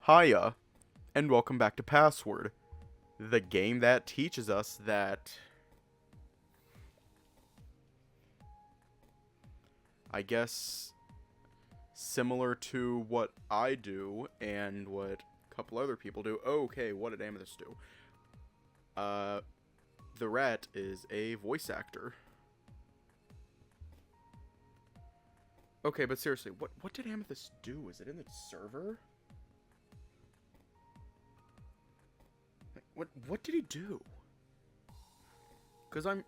Hiya, and welcome back to Password, the game that teaches us that, I guess, similar to what I do and what a couple other people do. Okay, what did Amethyst do? The rat is a voice actor. Okay, but seriously, what did Amethyst do? Is it in the server? What did he do? Because I'm...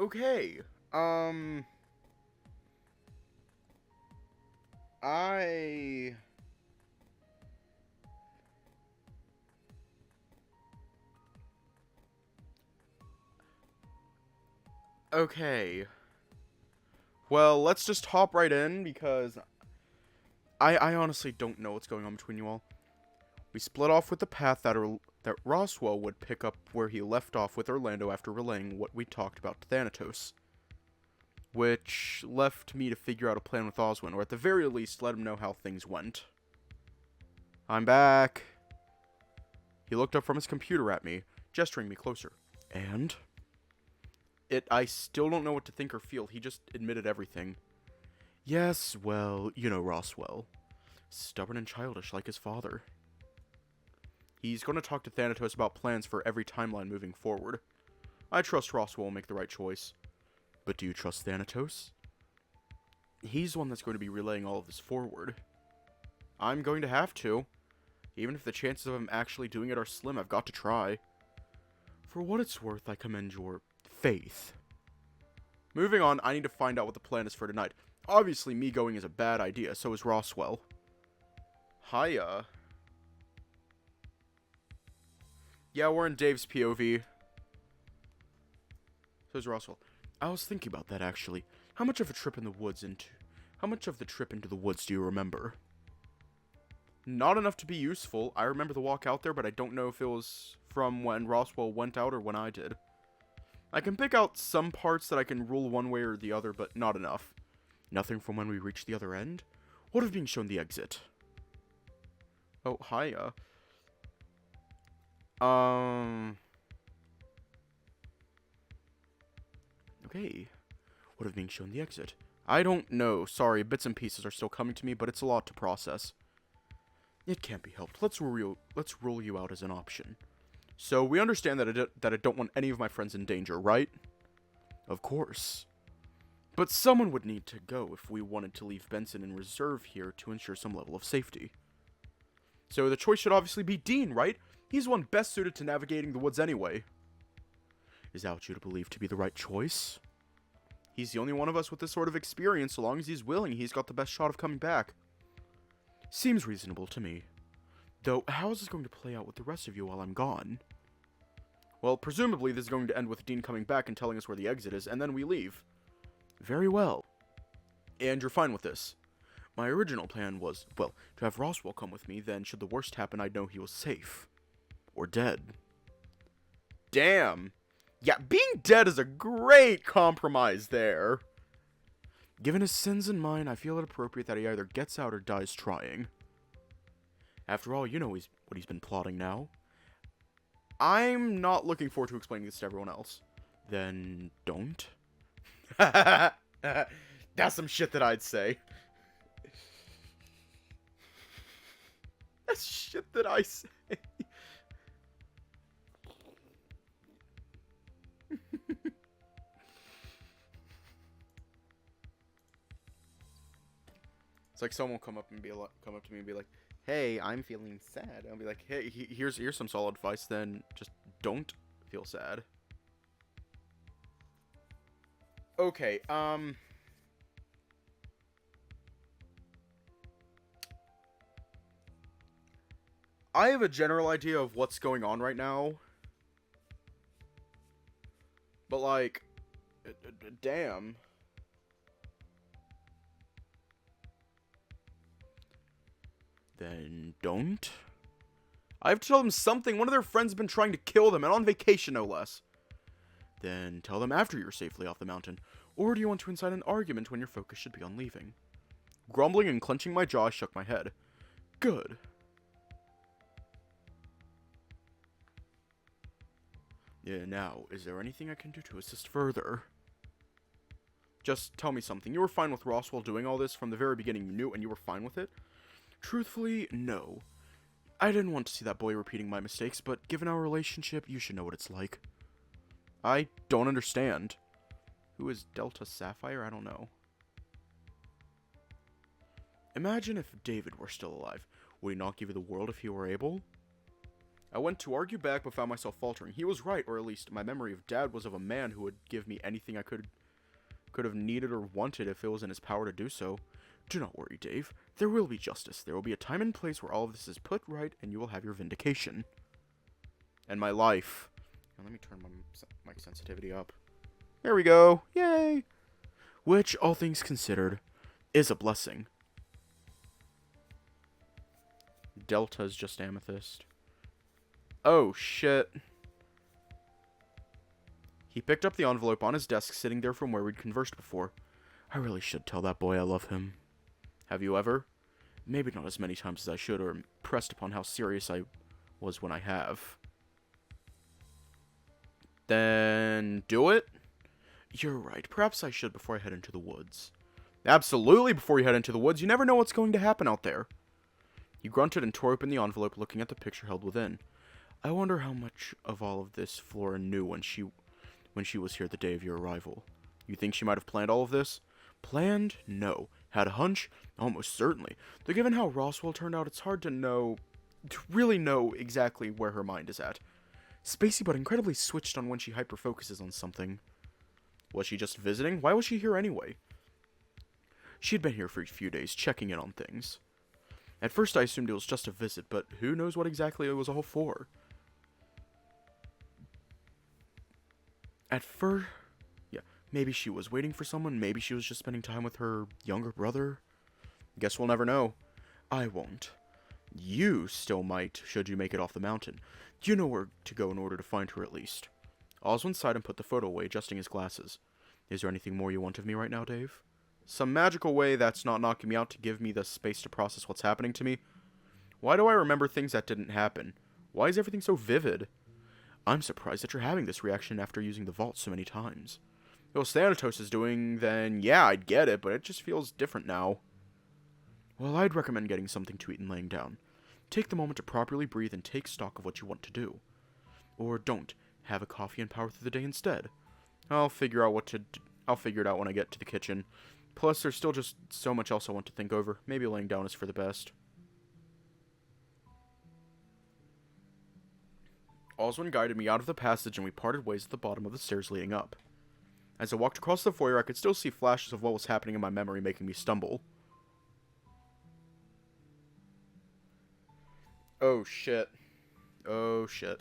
Okay, I... Okay. Well, let's just hop right in, because I honestly don't know what's going on between you all. We split off with the path that Roswell would pick up where he left off with Orlando after relaying what we talked about to Thanatos. Which left me to figure out a plan with Oswin, or at the very least, let him know how things went. I'm back. He looked up from his computer at me, gesturing me closer. And? I still don't know what to think or feel. He just admitted everything. Yes, well, you know Roswell. Stubborn and childish like his father. He's going to talk to Thanatos about plans for every timeline moving forward. I trust Roswell will make the right choice. But do you trust Thanatos? He's the one that's going to be relaying all of this forward. I'm going to have to. Even if the chances of him actually doing it are slim, I've got to try. For what it's worth, I commend your faith. Moving on, I need to find out what the plan is for tonight. Obviously, me going is a bad idea, so is Roswell. Hiya. Yeah, we're in Dave's POV. So is Roswell. I was thinking about that, actually. How much of the trip into the woods do you remember? Not enough to be useful. I remember the walk out there, but I don't know if it was from when Roswell went out or when I did. I can pick out some parts that I can rule one way or the other, but not enough. Nothing from when we reached the other end? What of being shown the exit? Oh, hiya. Okay. What of being shown the exit? I don't know. Sorry, bits and pieces are still coming to me, but it's a lot to process. It can't be helped. Let's rule you out as an option. So, we understand that I don't want any of my friends in danger, right? Of course. But someone would need to go if we wanted to leave Benson in reserve here to ensure some level of safety. So, the choice should obviously be Dean, right? He's the one best suited to navigating the woods anyway. Is that what you believe to be the right choice? He's the only one of us with this sort of experience. So long as he's willing, he's got the best shot of coming back. Seems reasonable to me. Though, how is this going to play out with the rest of you while I'm gone? Well, presumably this is going to end with Dean coming back and telling us where the exit is, and then we leave. Very well. And you're fine with this? My original plan was, well, to have Roswell come with me, then should the worst happen, I'd know he was safe. Or dead. Damn. Yeah, being dead is a great compromise there. Given his sins and mine, I feel it appropriate that he either gets out or dies trying. After all, you know what he's been plotting now. I'm not looking forward to explaining this to everyone else. Then don't. That's some shit that I'd say. That's shit that I say. It's like someone will come up to me and be like, "Hey, I'm feeling sad." I'll be like, "Hey, here's some solid advice. Then just don't feel sad." Okay. I have a general idea of what's going on right now, but like, Damn. Then don't. I have to tell them something. One of their friends has been trying to kill them, and on vacation, no less. Then tell them after you're safely off the mountain. Or do you want to incite an argument when your focus should be on leaving? Grumbling and clenching my jaw, I shook my head. Good. Yeah, now, is there anything I can do to assist further? Just tell me something. You were fine with Roswell doing all this from the very beginning, you knew, and you were fine with it? Truthfully, no. I didn't want to see that boy repeating my mistakes, but given our relationship, you should know what it's like. I don't understand. Who is Delta Sapphire? I don't know. Imagine if David were still alive. Would he not give you the world if he were able? I went to argue back, but found myself faltering. He was right, or at least my memory of Dad was of a man who would give me anything I could have needed or wanted if it was in his power to do so. Do not worry, Dave. There will be justice. There will be a time and place where all of this is put right, and you will have your vindication. And my life. Now, let me turn my mic sensitivity up. There we go. Yay! Which, all things considered, is a blessing. Delta's just amethyst. Oh, shit. He picked up the envelope on his desk, sitting there from where we'd conversed before. I really should tell that boy I love him. Have you ever? Maybe not as many times as I should, or impressed upon how serious I was when I have. Then do it? You're right. Perhaps I should before I head into the woods. Absolutely before you head into the woods. You never know what's going to happen out there. He grunted and tore open the envelope, looking at the picture held within. I wonder how much of all of this Flora knew when she was here the day of your arrival. You think she might have planned all of this? Planned? No. Had a hunch? Almost certainly. Though given how Roswell turned out, it's hard to really know exactly where her mind is at. Spacey but incredibly switched on when she hyper-focuses on something. Was she just visiting? Why was she here anyway? She'd been here for a few days, checking in on things. At first I assumed it was just a visit, but who knows what exactly it was all for. Yeah, maybe she was waiting for someone, maybe she was just spending time with her younger brother. Guess we'll never know. I won't. You still might, should you make it off the mountain. You know where to go in order to find her at least. Oswin sighed and put the photo away, adjusting his glasses. Is there anything more you want of me right now, Dave? Some magical way that's not knocking me out to give me the space to process what's happening to me? Why do I remember things that didn't happen? Why is everything so vivid? I'm surprised that you're having this reaction after using the vault so many times. If it was Thanatos is doing, then yeah, I'd get it, but it just feels different now. Well, I'd recommend getting something to eat and laying down. Take the moment to properly breathe and take stock of what you want to do. Or don't. Have a coffee and power through the day instead. I'll figure it out when I get to the kitchen. Plus, there's still just so much else I want to think over. Maybe laying down is for the best. Oswin guided me out of the passage and we parted ways at the bottom of the stairs leading up. As I walked across the foyer, I could still see flashes of what was happening in my memory, making me stumble. Oh shit. Oh shit.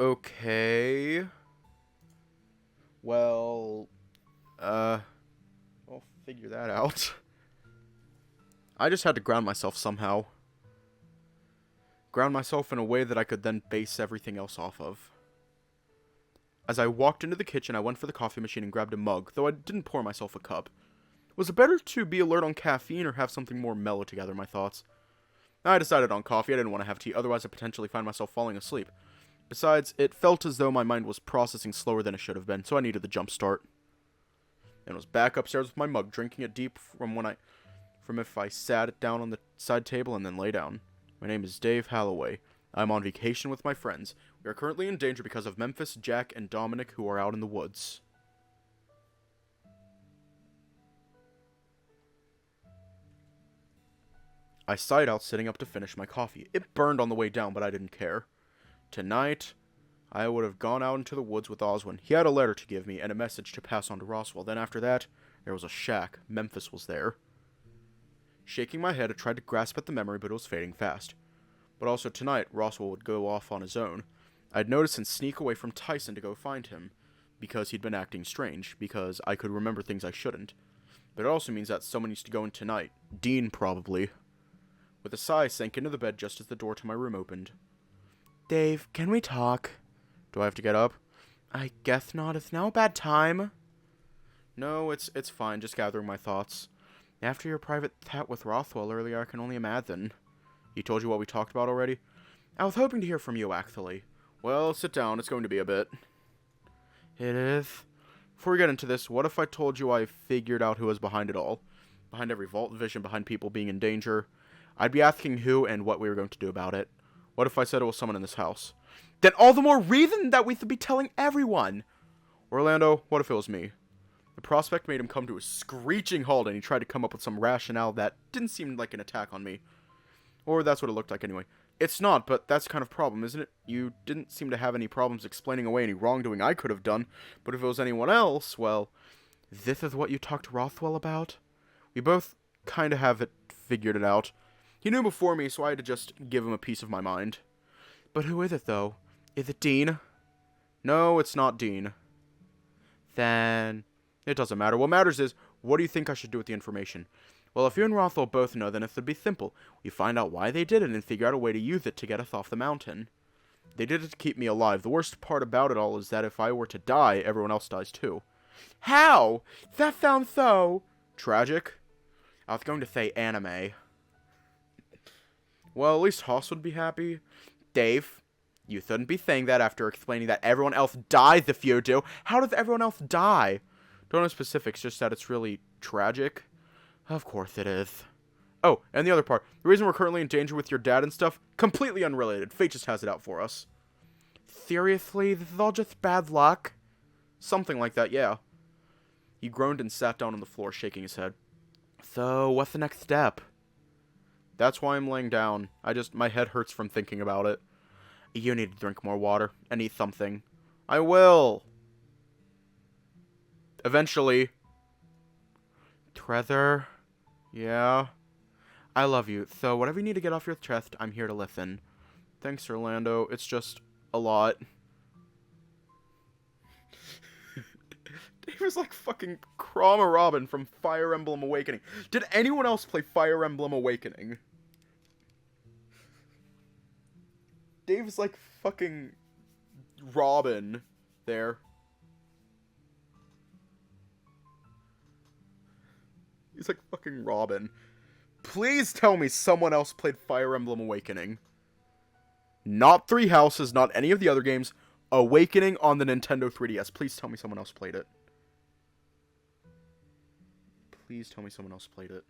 Okay. Well, I'll figure that out. I just had to ground myself somehow. Ground myself in a way that I could then base everything else off of. As I walked into the kitchen, I went for the coffee machine and grabbed a mug, though I didn't pour myself a cup. Was it better to be alert on caffeine or have something more mellow to gather my thoughts? I decided on coffee. I didn't want to have tea, otherwise I'd potentially find myself falling asleep. Besides, it felt as though my mind was processing slower than it should have been, so I needed the jump start. And was back upstairs with my mug, drinking it deep from if I sat it down on the side table and then lay down. My name is Dave Halloway. I'm on vacation with my friends. We are currently in danger because of Memphis, Jack, and Dominic, who are out in the woods. I sighed out, sitting up to finish my coffee. It burned on the way down, but I didn't care. Tonight, I would have gone out into the woods with Oswin. He had a letter to give me and a message to pass on to Roswell. Then after that, there was a shack. Memphis was there. Shaking my head, I tried to grasp at the memory, but it was fading fast. But also tonight, Roswell would go off on his own. I'd notice and sneak away from Tyson to go find him, because he'd been acting strange, because I could remember things I shouldn't. But it also means that someone needs to go in tonight. Dean, probably. With a sigh, I sank into the bed just as the door to my room opened. Dave, can we talk? Do I have to get up? I guess not. It's now a bad time. No, it's fine. Just gathering my thoughts. After your private chat with Rothwell earlier, I can only imagine. He told you what we talked about already? I was hoping to hear from you, actually. Well, sit down. It's going to be a bit. It is. Before we get into this, what if I told you I figured out who was behind it all? Behind every vault vision, behind people being in danger. I'd be asking who and what we were going to do about it. What if I said it was someone in this house? Then all the more reason that we should be telling everyone! Orlando, what if it was me? The prospect made him come to a screeching halt, and he tried to come up with some rationale that didn't seem like an attack on me. Or that's what it looked like anyway. It's not, but that's kind of problem, isn't it? You didn't seem to have any problems explaining away any wrongdoing I could have done, but if it was anyone else, well, this is what you talked to Rothwell about? We both kind of have it figured it out. He knew before me, so I had to just give him a piece of my mind. But who is it, though? Is it Dean? No, it's not Dean. Then it doesn't matter. What matters is, what do you think I should do with the information? Well, if you and Rothwell both know, then it would be simple. We find out why they did it and figure out a way to use it to get us off the mountain. They did it to keep me alive. The worst part about it all is that if I were to die, everyone else dies too. How? That sounds so tragic. I was going to say anime. Well, at least Hoss would be happy. Dave, you shouldn't be saying that after explaining that everyone else dies if you do. How does everyone else die? Don't know specifics, just that it's really tragic. Of course it is. Oh, and the other part. The reason we're currently in danger with your dad and stuff, completely unrelated. Fate just has it out for us. Seriously? This is all just bad luck? Something like that, yeah. He groaned and sat down on the floor, shaking his head. So, what's the next step? That's why I'm laying down. My head hurts from thinking about it. You need to drink more water and eat something. I will. Eventually. Trezor. Yeah. I love you, so whatever you need to get off your chest, I'm here to listen. Thanks, Orlando. It's just a lot. Dave was like fucking Chroma Robin from Fire Emblem Awakening. Did anyone else play Fire Emblem Awakening? Dave's like fucking Robin there. He's like fucking Robin. Please tell me someone else played Fire Emblem Awakening. Not Three Houses, not any of the other games. Awakening on the Nintendo 3DS. Please tell me someone else played it. Please tell me someone else played it.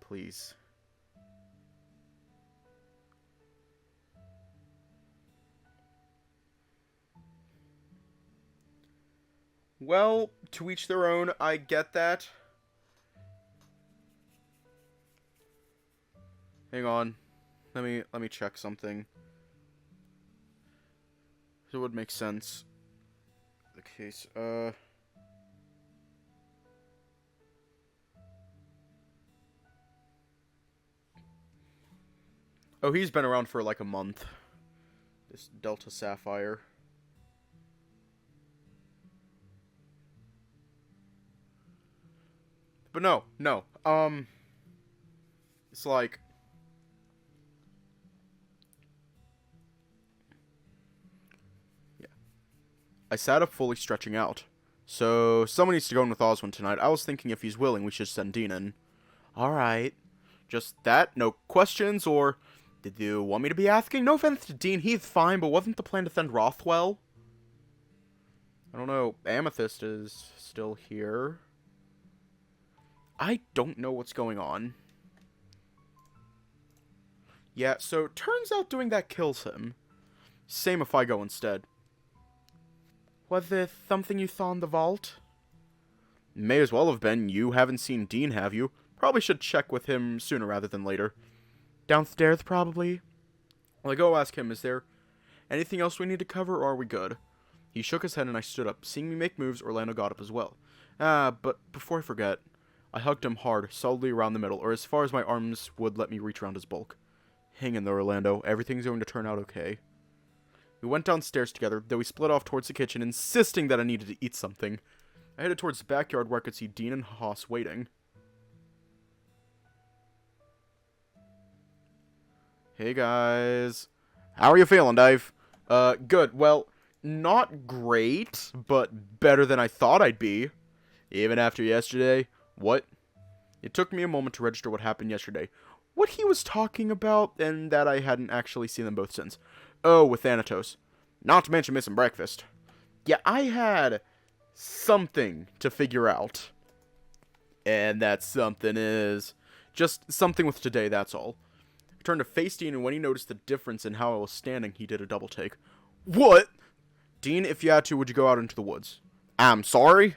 Please. Well, to each their own, I get that. Hang on. Let me check something. So it would make sense. The case, Oh, he's been around for like a month. This Delta Sapphire. But no. It's like... Yeah. I sat up fully stretching out. So, someone needs to go in with Oswin tonight. I was thinking if he's willing, we should send Dean in. Alright. Just that? No questions, or... Did you want me to be asking? No offense to Dean, he's fine, but wasn't the plan to send Rothwell? I don't know. Amethyst is still here. I don't know what's going on. Yeah, so turns out doing that kills him. Same if I go instead. Was this something you saw in the vault? May as well have been. You haven't seen Dean, have you? Probably should check with him sooner rather than later. Downstairs, probably? Well, I go ask him, is there anything else we need to cover, or are we good? He shook his head and I stood up. Seeing me make moves, Orlando got up as well. But before I forget, I hugged him hard, solidly around the middle, or as far as my arms would let me reach around his bulk. Hang in there, Orlando. Everything's going to turn out okay. We went downstairs together, though we split off towards the kitchen, insisting that I needed to eat something. I headed towards the backyard where I could see Dean and Haas waiting. Hey guys. How are you feeling, Dave? Good. Well, not great, but better than I thought I'd be. Even after yesterday. What? It took me a moment to register what happened yesterday. What he was talking about, and that I hadn't actually seen them both since. Oh, with Thanatos. Not to mention missing breakfast. Yeah, I had something to figure out. And that something is just something with today, that's all. I turned to face Dean, and when he noticed the difference in how I was standing, he did a double take. What? Dean, if you had to, would you go out into the woods? I'm sorry?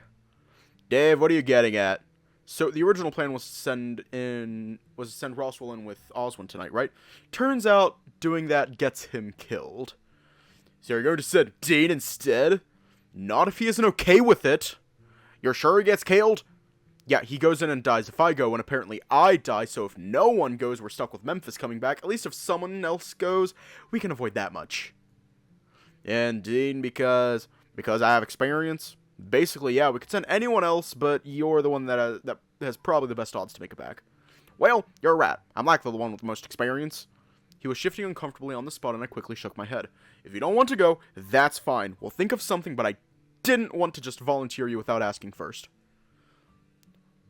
Dave, what are you getting at? So, the original plan was to send Roswell in with Oswin tonight, right? Turns out, doing that gets him killed. So you're going to send Dean instead? Not if he isn't okay with it. You're sure he gets killed? Yeah, he goes in and dies if I go, and apparently I die, so if no one goes, we're stuck with Memphis coming back. At least if someone else goes, we can avoid that much. And Dean, because I have experience? Basically, yeah, we could send anyone else, but you're the one that has probably the best odds to make it back. Well, you're right. I'm likely the one with the most experience. He was shifting uncomfortably on the spot, and I quickly shook my head. If you don't want to go, that's fine. We'll think of something, but I didn't want to just volunteer you without asking first.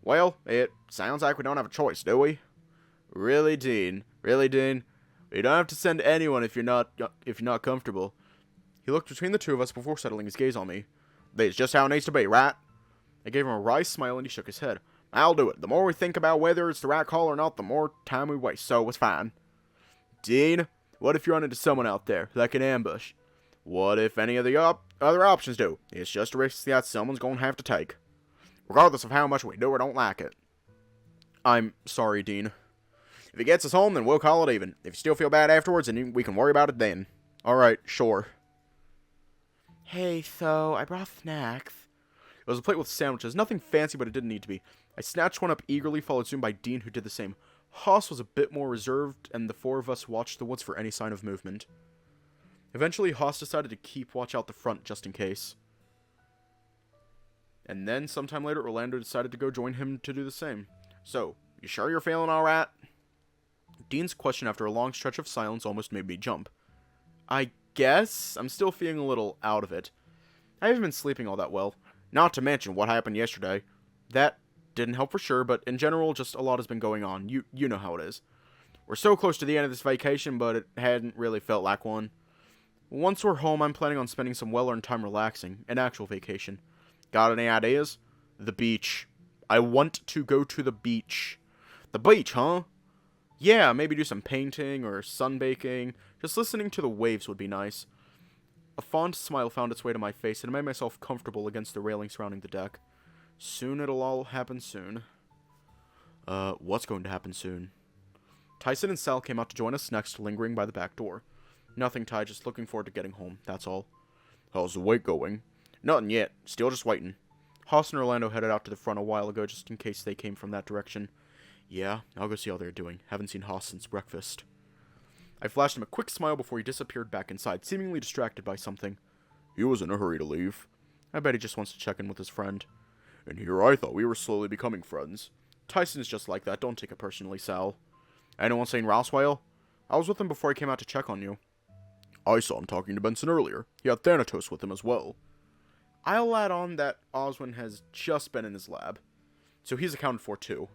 Well, it sounds like we don't have a choice, do we? Really, Dean? Really, Dean? You don't have to send anyone if you're not comfortable. He looked between the two of us before settling his gaze on me. That's just how it needs to be, right? I gave him a wry smile, and he shook his head. I'll do it. The more we think about whether it's the right call or not, the more time we waste, so it's fine. Dean, what if you run into someone out there, like an ambush? What if any of the other options do? It's just a risk that someone's going to have to take. Regardless of how much we do or don't like it. I'm sorry, Dean. If it gets us home, then we'll call it even. If you still feel bad afterwards, then we can worry about it then. Alright, sure. Hey, so, I brought snacks. It was a plate with sandwiches. Nothing fancy, but it didn't need to be. I snatched one up eagerly, followed soon by Dean, who did the same. Haas was a bit more reserved, and the four of us watched the woods for any sign of movement. Eventually, Haas decided to keep watch out the front, just in case. And then, sometime later, Orlando decided to go join him to do the same. So, you sure you're feeling alright? Dean's question after a long stretch of silence almost made me jump. I guess I'm still feeling a little out of it. I haven't been sleeping all that well. Not to mention what happened yesterday. That didn't help for sure, but in general, just a lot has been going on. You know how it is. We're so close to the end of this vacation, but it hadn't really felt like one. Once we're home, I'm planning on spending some well-earned time relaxing. An actual vacation. Got any ideas? The beach. I want to go to the beach. The beach, huh? Yeah, maybe do some painting or sunbaking. Just listening to the waves would be nice. A fond smile found its way to my face, and I made myself comfortable against the railing surrounding the deck. Soon it'll all happen soon. What's going to happen soon? Tyson and Sal came out to join us next, lingering by the back door. Nothing, Ty, just looking forward to getting home, that's all. How's the wait going? Nothing yet, still just waiting. Haas and Orlando headed out to the front a while ago, just in case they came from that direction. Yeah, I'll go see how they're doing. Haven't seen Haas since breakfast. I flashed him a quick smile before he disappeared back inside, seemingly distracted by something. He was in a hurry to leave. I bet he just wants to check in with his friend. And here I thought we were slowly becoming friends. Tyson's just like that, don't take it personally, Sal. Anyone seen Roswell? I was with him before I came out to check on you. I saw him talking to Benson earlier. He had Thanatos with him as well. I'll add on that Oswin has just been in his lab. So he's accounted for too.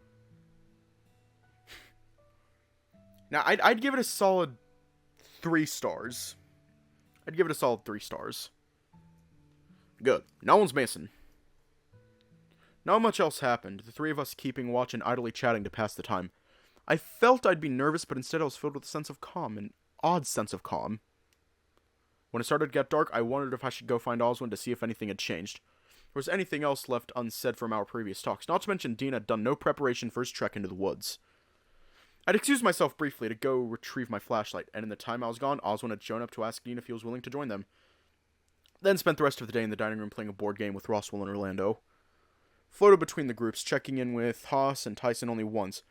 Now, I'd give it a solid 3 stars. I'd give it a solid 3 stars. Good. No one's missing. Not much else happened, the three of us keeping watch and idly chatting to pass the time. I felt I'd be nervous, but instead I was filled with a sense of calm, an odd sense of calm. When it started to get dark, I wondered if I should go find Oswin to see if anything had changed. Or was anything else left unsaid from our previous talks, not to mention Dean had done no preparation for his trek into the woods. I'd excused myself briefly to go retrieve my flashlight, and in the time I was gone, Oswin had shown up to ask Dean if he was willing to join them. Then spent the rest of the day in the dining room playing a board game with Roswell and Orlando. Floated between the groups, checking in with Haas and Tyson only once.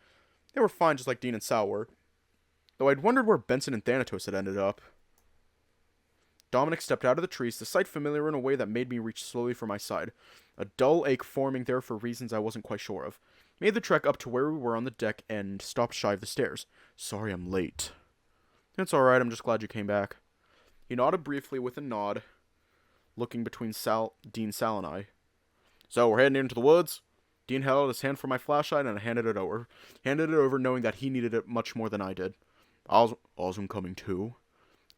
They were fine, just like Dean and Sal were. though I'd wondered where Benson and Thanatos had ended up. Dominic stepped out of the trees, the sight familiar in a way that made me reach slowly for my side, a dull ache forming there for reasons I wasn't quite sure of. Made the trek up to where we were on the deck and stopped shy of the stairs. Sorry I'm late. It's alright, I'm just glad you came back. He nodded briefly with a nod, looking between Dean, Sal, and I. So, we're heading into the woods? Dean held out his hand for my flashlight and I handed it over. Knowing that he needed it much more than I did. Oswin coming too?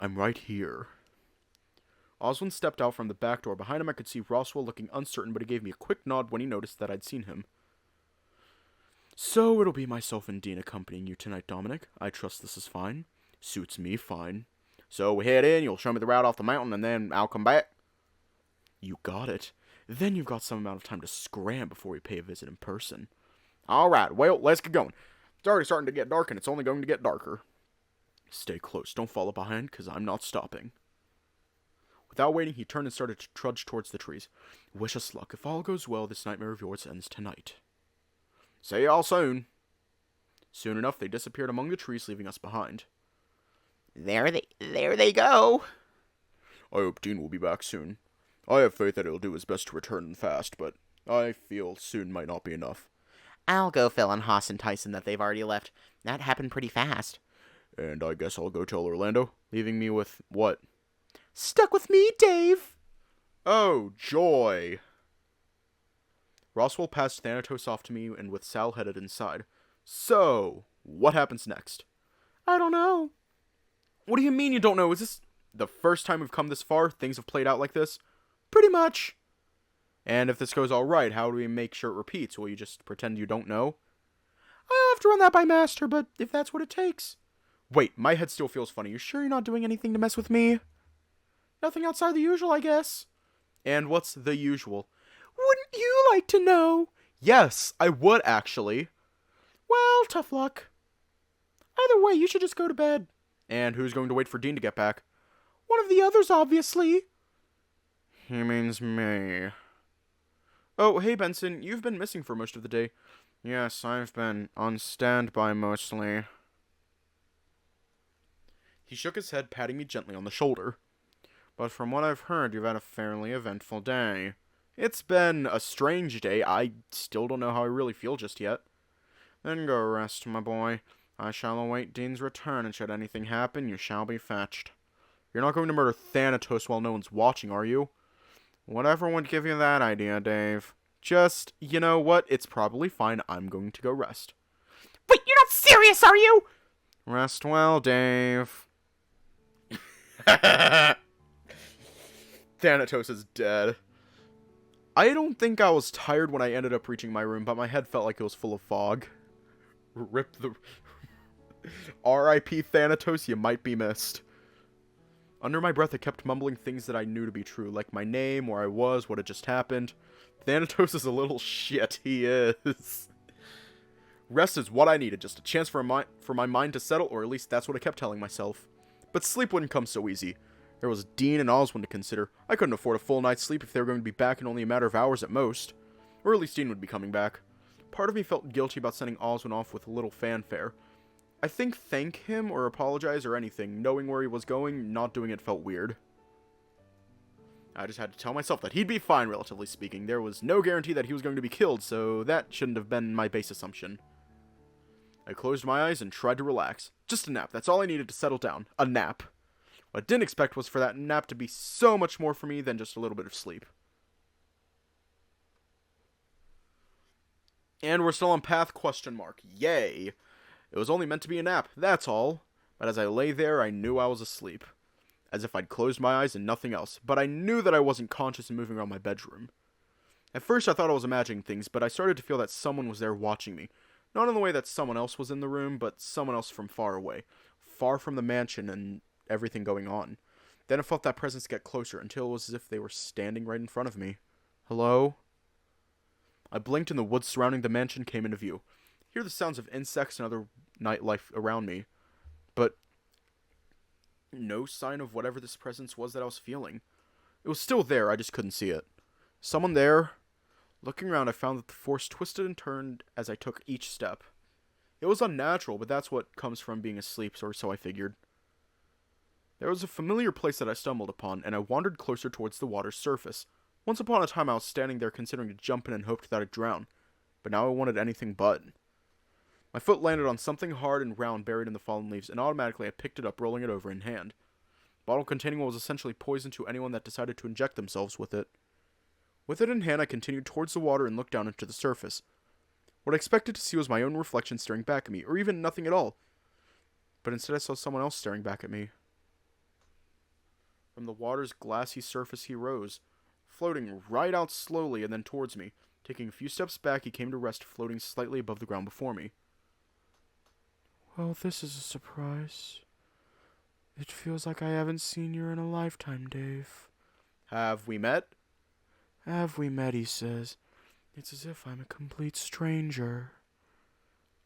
I'm right here. Oswin stepped out from the back door. Behind him I could see Roswell looking uncertain, but he gave me a quick nod when he noticed that I'd seen him. So, it'll be myself and Dean accompanying you tonight, Dominic. I trust this is fine. Suits me fine. So, we head in, you'll show me the route off the mountain, and then I'll come back? You got it. Then you've got some amount of time to scram before we pay a visit in person. Alright, well, let's get going. It's already starting to get dark, and it's only going to get darker. Stay close, don't follow behind, because I'm not stopping. Without waiting, he turned and started to trudge towards the trees. Wish us luck. If all goes well, this nightmare of yours ends tonight. See y'all soon. Soon enough, they disappeared among the trees, leaving us behind. There they go. I hope Dean will be back soon. I have faith that he'll do his best to return fast, but I feel soon might not be enough. I'll go fill on Haas and Tyson that they've already left. That happened pretty fast. And I guess I'll go tell Orlando, leaving me with what? Stuck with me, Dave. Oh, joy. Roswell passed Thanatos off to me and with Sal headed inside. So, what happens next? I don't know. What do you mean you don't know? Is this the first time we've come this far? Things have played out like this? Pretty much. And if this goes alright, how do we make sure it repeats? Will you just pretend you don't know? I'll have to run that by Master, but if that's what it takes. Wait, my head still feels funny. You sure you're not doing anything to mess with me? Nothing outside the usual, I guess. And what's the usual? Wouldn't you like to know? Yes, I would actually. Well, tough luck. Either way, you should just go to bed. And who's going to wait for Dean to get back? One of the others, obviously. He means me. Oh, hey Benson, you've been missing for most of the day. Yes, I've been on standby mostly. He shook his head, patting me gently on the shoulder. But from what I've heard, you've had a fairly eventful day. It's been a strange day. I still don't know how I really feel just yet. Then go rest, my boy. I shall await Dean's return, and should anything happen, you shall be fetched. You're not going to murder Thanatos while no one's watching, are you? Whatever would give you that idea, Dave? Just, you know what? It's probably fine. I'm going to go rest. Wait, you're not serious, are you? Rest well, Dave. Thanatos is dead. I don't think I was tired when I ended up reaching my room, but my head felt like it was full of fog. Rip the... R.I.P. Thanatos, you might be missed. Under my breath, I kept mumbling things that I knew to be true, like my name, where I was, what had just happened. Thanatos is a little shit, he is. Rest is what I needed, just a chance for my mind to settle, or at least that's what I kept telling myself. But sleep wouldn't come so easy. There was Dean and Oswin to consider. I couldn't afford a full night's sleep if they were going to be back in only a matter of hours at most. Or at least Dean would be coming back. Part of me felt guilty about sending Oswin off with a little fanfare. I think thank him or apologize or anything. Knowing where he was going, not doing it felt weird. I just had to tell myself that he'd be fine, relatively speaking. There was no guarantee that he was going to be killed, so that shouldn't have been my base assumption. I closed my eyes and tried to relax. Just a nap, that's all I needed to settle down. A nap. What I didn't expect was for that nap to be so much more for me than just a little bit of sleep. And we're still on path, ? Yay! It was only meant to be a nap, that's all. But as I lay there, I knew I was asleep. As if I'd closed my eyes and nothing else. But I knew that I wasn't conscious and moving around my bedroom. At first I thought I was imagining things, but I started to feel that someone was there watching me. Not in the way that someone else was in the room, but someone else from far away. Far from the mansion and everything going on. Then I felt that presence get closer until it was as if they were standing right in front of me. Hello? I blinked and the woods surrounding the mansion came into view. Hear the sounds of insects and other nightlife around me. But no sign of whatever this presence was that I was feeling. It was still there, I just couldn't see it. Someone there? Looking around, I found that the force twisted and turned as I took each step. It was unnatural, but that's what comes from being asleep, or so I figured. There was a familiar place that I stumbled upon, and I wandered closer towards the water's surface. Once upon a time I was standing there considering to jump in and hoped that I'd drown, but now I wanted anything but. My foot landed on something hard and round buried in the fallen leaves, and automatically I picked it up, rolling it over in hand. The bottle containing what was essentially poison to anyone that decided to inject themselves with it. With it in hand, I continued towards the water and looked down into the surface. What I expected to see was my own reflection staring back at me, or even nothing at all. But instead I saw someone else staring back at me. From the water's glassy surface he rose, floating right out slowly and then towards me. Taking a few steps back, he came to rest, floating slightly above the ground before me. Well, this is a surprise. It feels like I haven't seen you in a lifetime, Dave. Have we met? Have we met, he says. It's as if I'm a complete stranger.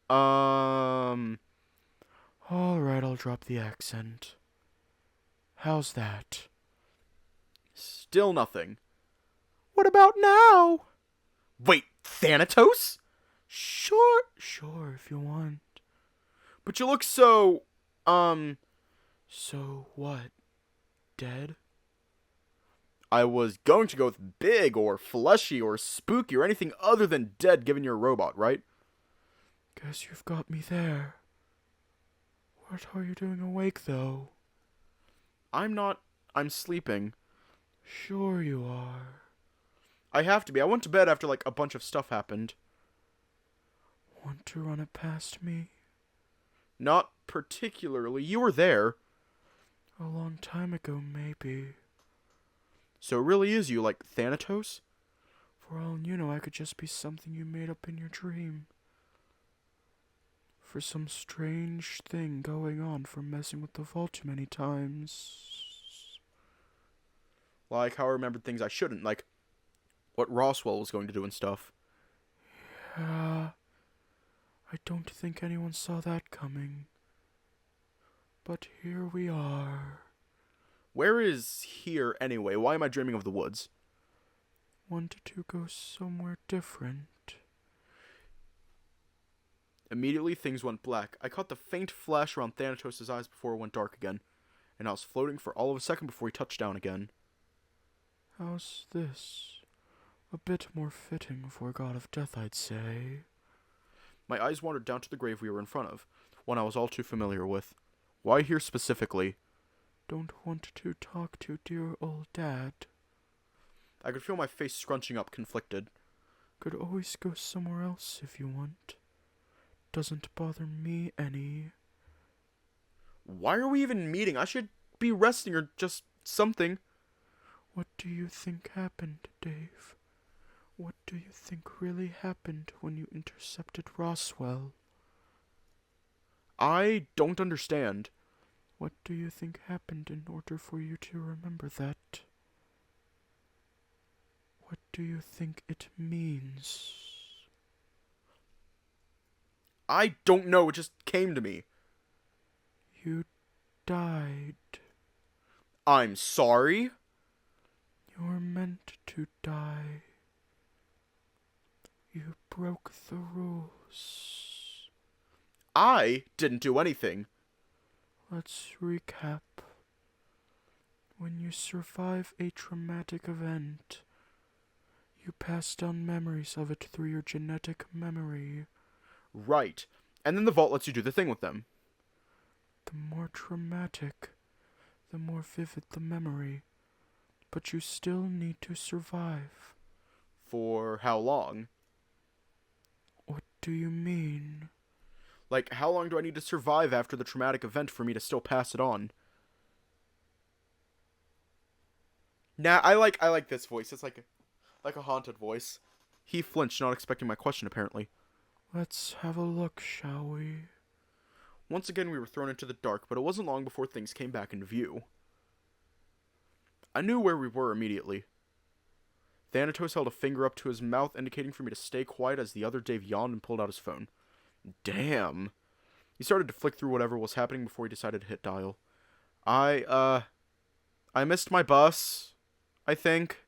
Alright, I'll drop the accent. How's that? Still nothing. What about now? Wait, Thanatos? Sure, if you want. But you look so, So what? Dead? I was going to go with big or fleshy or spooky or anything other than dead given you're a robot, right? Guess you've got me there. What are you doing awake, though? I'm not. I'm sleeping. Sure you are. I have to be. I went to bed after, a bunch of stuff happened. Want to run it past me? Not particularly. You were there. A long time ago, maybe. So it really is you, like Thanatos? For all you know, I could just be something you made up in your dream. For some strange thing going on from messing with the vault too many times. Like how I remembered things I shouldn't, like what Roswell was going to do and stuff. Yeah, I don't think anyone saw that coming. But here we are. Where is here anyway? Why am I dreaming of the woods? Wanted to go somewhere different. Immediately things went black. I caught the faint flash around Thanatos' eyes before it went dark again, and I was floating for all of a second before he touched down again. How's this? A bit more fitting for a god of death, I'd say. My eyes wandered down to the grave we were in front of, one I was all too familiar with. Why here specifically? Don't want to talk to dear old Dad. I could feel my face scrunching up, conflicted. Could always go somewhere else if you want. Doesn't bother me any. Why are we even meeting? I should be resting or just something. What do you think happened, Dave? What do you think really happened when you intercepted Roswell? I don't understand. What do you think happened in order for you to remember that? What do you think it means? I don't know, it just came to me. You died. I'm sorry? You're meant to die. You broke the rules. I didn't do anything. Let's recap. When you survive a traumatic event, you pass down memories of it through your genetic memory. Right. And then the vault lets you do the thing with them. The more traumatic, the more vivid the memory. But you still need to survive. For how long? What do you mean? Like, how long do I need to survive after the traumatic event for me to still pass it on? Nah, I like this voice. It's like a haunted voice. He flinched, not expecting my question, apparently. Let's have a look, shall we? Once again, we were thrown into the dark, but it wasn't long before things came back into view. I knew where we were immediately. Thanatos held a finger up to his mouth, indicating for me to stay quiet as the other Dave yawned and pulled out his phone. Damn. He started to flick through whatever was happening before he decided to hit dial. I missed my bus, I think.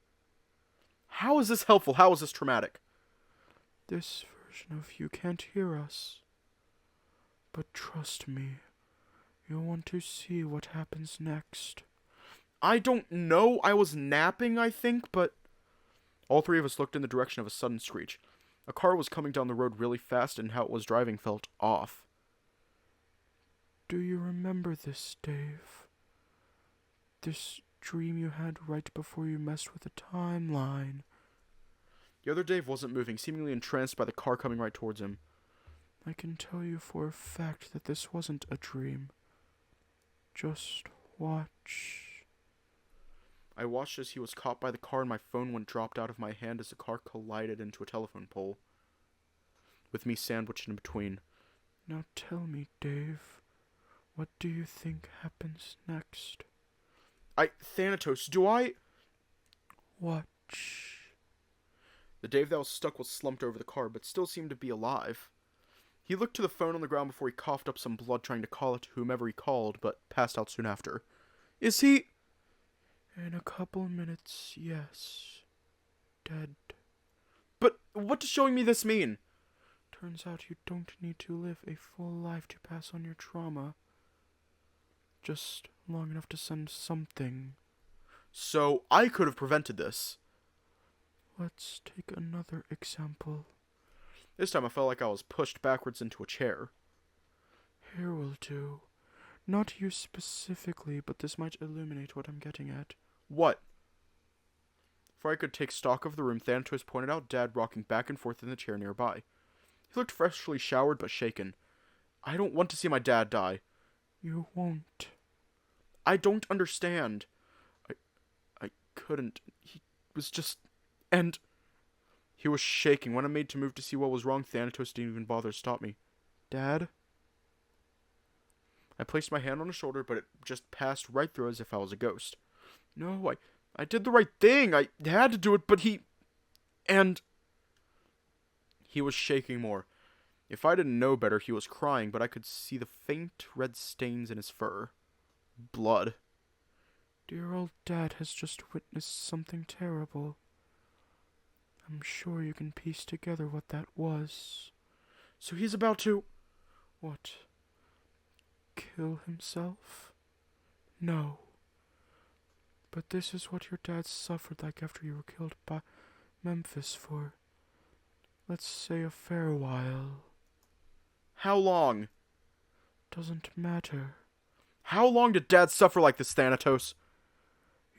How is this helpful? How is this traumatic? This version of you can't hear us. But trust me, you'll want to see what happens next. I don't know. I was napping, I think, but... All three of us looked in the direction of a sudden screech. A car was coming down the road really fast, and how it was driving felt off. Do you remember this, Dave? This dream you had right before you messed with the timeline? The other Dave wasn't moving, seemingly entranced by the car coming right towards him. I can tell you for a fact that this wasn't a dream. Just watch. I watched as he was caught by the car and my phone went dropped out of my hand as the car collided into a telephone pole, with me sandwiched in between. Now tell me, Dave, what do you think happens next? Thanatos, do I... Watch. The Dave that was stuck was slumped over the car, but still seemed to be alive. He looked to the phone on the ground before he coughed up some blood trying to call it to whomever he called, but passed out soon after. Is he... In a couple minutes, yes. Dead. But what does showing me this mean? Turns out you don't need to live a full life to pass on your trauma. Just long enough to send something. So, I could have prevented this. Let's take another example. This time I felt like I was pushed backwards into a chair. Here will do. Not you specifically, but this might illuminate what I'm getting at. What? Before I could take stock of the room, Thanatos pointed out Dad rocking back and forth in the chair nearby. He looked freshly showered but shaken. I don't want to see my dad die. You won't. I don't understand. I couldn't. He was just... And... He was shaking. When I made to move to see what was wrong, Thanatos didn't even bother to stop me. Dad? I placed my hand on his shoulder, but it just passed right through as if I was a ghost. No, I did the right thing. I had to do it, but he... And... He was shaking more. If I didn't know better, he was crying, but I could see the faint red stains in his fur. Blood. Dear old Dad has just witnessed something terrible. I'm sure you can piece together what that was. So he's about to... What? Kill himself? No. But this is what your dad suffered like after you were killed by Memphis for, let's say, a fair while. How long? Doesn't matter. How long did Dad suffer like this, Thanatos?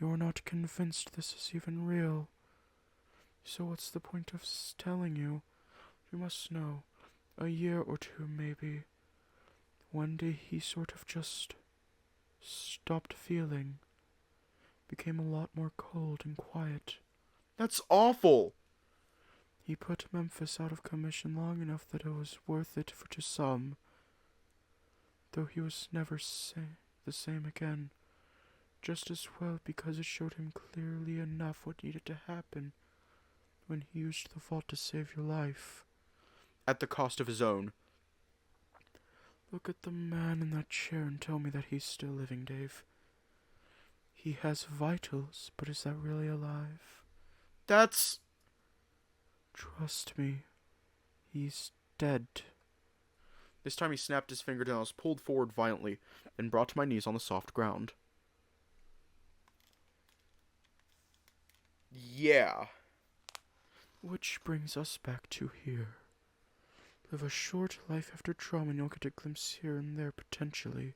You're not convinced this is even real. So what's the point of telling you? You must know. A year or two, maybe. One day he sort of just stopped feeling. Became a lot more cold and quiet. That's awful. He put Memphis out of commission long enough that it was worth it to some. Though he was never the same again. Just as well because it showed him clearly enough what needed to happen when he used the vault to save your life. At the cost of his own. Look at the man in that chair and tell me that he's still living, Dave. He has vitals, but is that really alive? That's... Trust me, he's dead. This time he snapped his fingernails, pulled forward violently, and brought to my knees on the soft ground. Yeah. Which brings us back to here. Live a short life after trauma and you'll get a glimpse here and there potentially.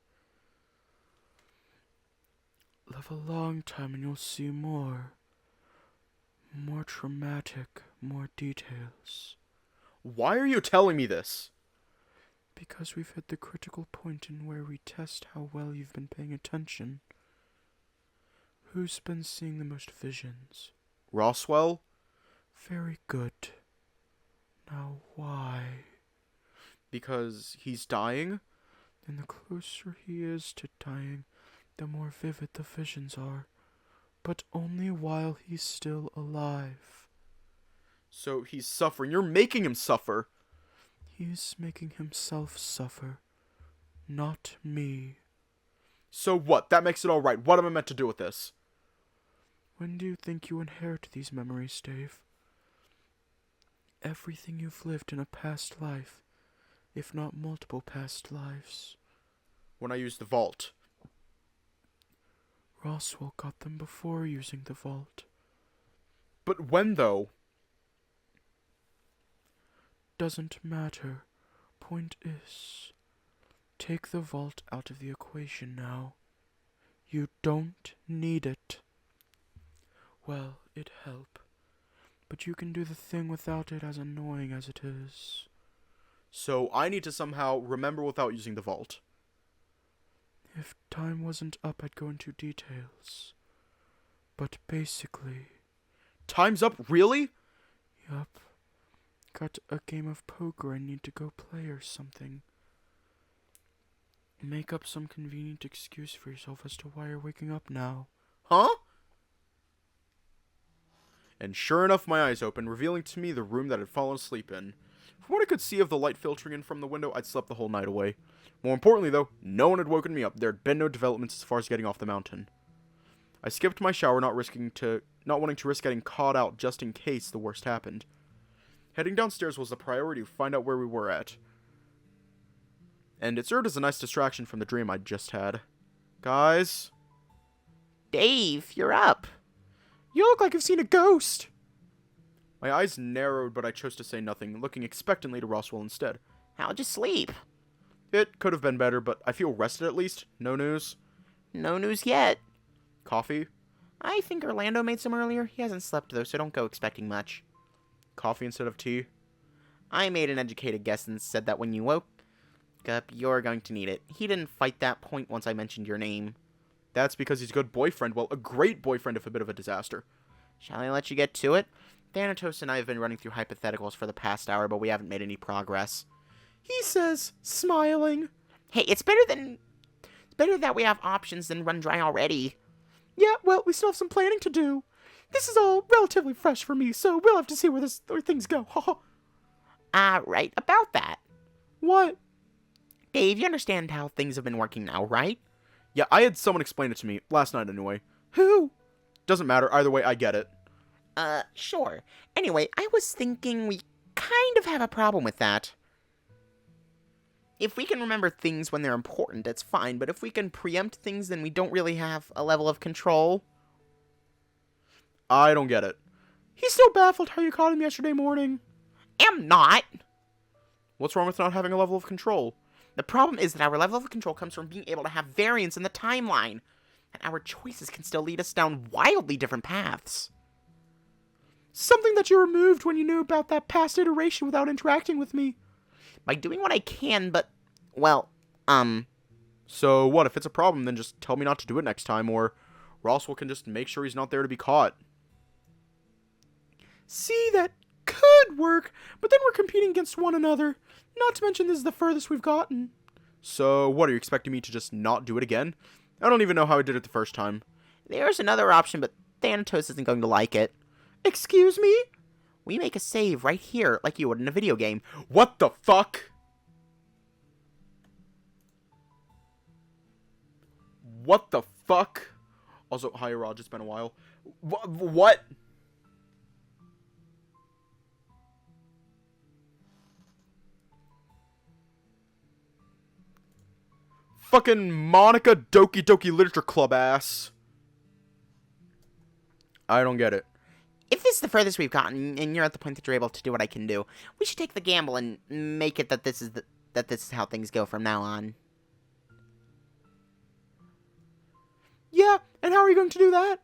Live a long time and you'll see more. More traumatic, more details. Why are you telling me this? Because we've hit the critical point in where we test how well you've been paying attention. Who's been seeing the most visions? Roswell? Very good. Now why? Because he's dying? Then the closer he is to dying, the more vivid the visions are. But only while he's still alive. So he's suffering. You're making him suffer. He's making himself suffer. Not me. So what? That makes it alright. What am I meant to do with this? When do you think you inherit these memories, Dave? Everything you've lived in a past life if not multiple past lives. When I used the vault. Roswell got them before using the vault. But when, though? Doesn't matter. Point is, take the vault out of the equation now. You don't need it. Well, it'd help. But you can do the thing without it, as annoying as it is. So I need to somehow remember without using the vault. If time wasn't up, I'd go into details. But basically... Time's up, really? Yup. Got a game of poker I need to go play or something. Make up some convenient excuse for yourself as to why you're waking up now. Huh? And sure enough, my eyes opened, revealing to me the room that I'd fallen asleep in. From what I could see of the light filtering in from the window, I'd slept the whole night away. More importantly, though, no one had woken me up. There had been no developments as far as getting off the mountain. I skipped my shower, not wanting to risk getting caught out just in case the worst happened. Heading downstairs was the priority to find out where we were at. And it served as a nice distraction from the dream I'd just had. Guys? Dave, you're up. You look like you've seen a ghost! My eyes narrowed, but I chose to say nothing, looking expectantly to Roswell instead. How'd you sleep? It could have been better, but I feel rested at least. No news. No news yet. Coffee? I think Orlando made some earlier. He hasn't slept, though, so don't go expecting much. Coffee instead of tea? I made an educated guess and said that when you woke up, you're going to need it. He didn't fight that point once I mentioned your name. That's because he's a good boyfriend. Well, a great boyfriend if a bit of a disaster. Shall I let you get to it? Thanatos and I have been running through hypotheticals for the past hour, but we haven't made any progress. He says, smiling. Hey, it's better that we have options than run dry already. Yeah, well, we still have some planning to do. This is all relatively fresh for me, so we'll have to see where things go. Right, about that. What? Dave, you understand how things have been working now, right? Yeah, I had someone explain it to me, last night anyway. Who? Doesn't matter, either way, I get it. Sure. Anyway, I was thinking we kind of have a problem with that. If we can remember things when they're important, it's fine, but if we can preempt things, then we don't really have a level of control. I don't get it. He's still baffled how you caught him yesterday morning. Am not! What's wrong with not having a level of control? The problem is that our level of control comes from being able to have variance in the timeline, and our choices can still lead us down wildly different paths. Something that you removed when you knew about that past iteration without interacting with me. By doing what I can, but, well, So what, if it's a problem, then just tell me not to do it next time, or Roswell can just make sure he's not there to be caught. See, that could work, but then we're competing against one another. Not to mention this is the furthest we've gotten. So, what, are you expecting me to just not do it again? I don't even know how I did it the first time. There's another option, but Thanatos isn't going to like it. Excuse me? We make a save right here, like you would in a video game. What the fuck? What the fuck? Also, hi Raj, it's been a while. What? Fucking Monica Doki Doki Literature Club ass. I don't get it. If this is the furthest we've gotten, and you're at the point that you're able to do what I can do, we should take the gamble and make it that this is how things go from now on. Yeah, and how are you going to do that?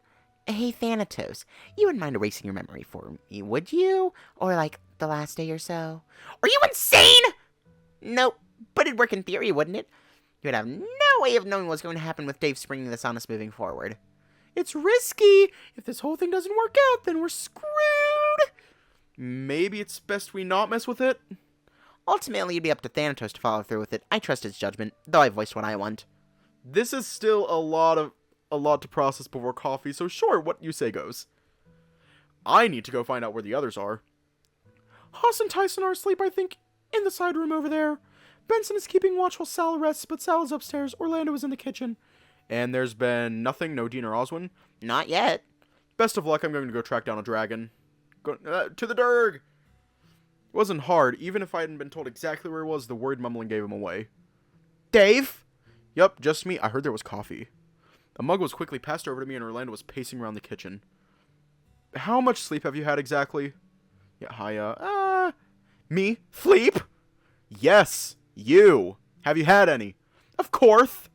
Hey, Thanatos, you wouldn't mind erasing your memory for me, would you? Or, like, the last day or so? Are you insane?! Nope, but it'd work in theory, wouldn't it? You'd have no way of knowing what's going to happen with Dave springing this on us moving forward. It's risky. If this whole thing doesn't work out, then we're screwed. Maybe it's best we not mess with it. Ultimately, it'd be up to Thanatos to follow through with it. I trust his judgment, though I voiced what I want. This is still a lot to process before coffee, so sure, what you say goes. I need to go find out where the others are. Haas and Tyson are asleep, I think, in the side room over there. Benson is keeping watch while Sal rests, but Sal is upstairs. Orlando is in the kitchen. And there's been nothing, no Dean or Oswin? Not yet. Best of luck, I'm going to go track down a dragon. Go, to the Durg! It wasn't hard. Even if I hadn't been told exactly where he was, the worried mumbling gave him away. Dave? Yup, just me. I heard there was coffee. A mug was quickly passed over to me and Orlando was pacing around the kitchen. How much sleep have you had exactly? Yeah, hi, me? Sleep? Yes, you. Have you had any? Of course.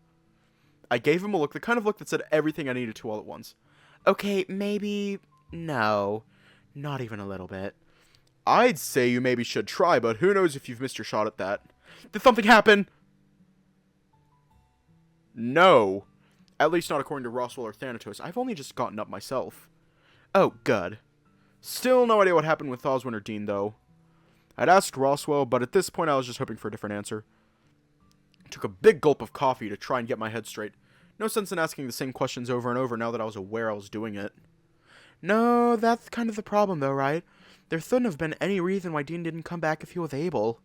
I gave him a look, the kind of look that said everything I needed to all at once. Okay, maybe... No. Not even a little bit. I'd say you maybe should try, but who knows if you've missed your shot at that. Did something happen? No. At least not according to Roswell or Thanatos. I've only just gotten up myself. Oh, good. Still no idea what happened with Oswin or Dean, though. I'd asked Roswell, but at this point I was just hoping for a different answer. I took a big gulp of coffee to try and get my head straight. No sense in asking the same questions over and over now that I was aware I was doing it. No, that's kind of the problem, though, right? There shouldn't have been any reason why Dean didn't come back if he was able.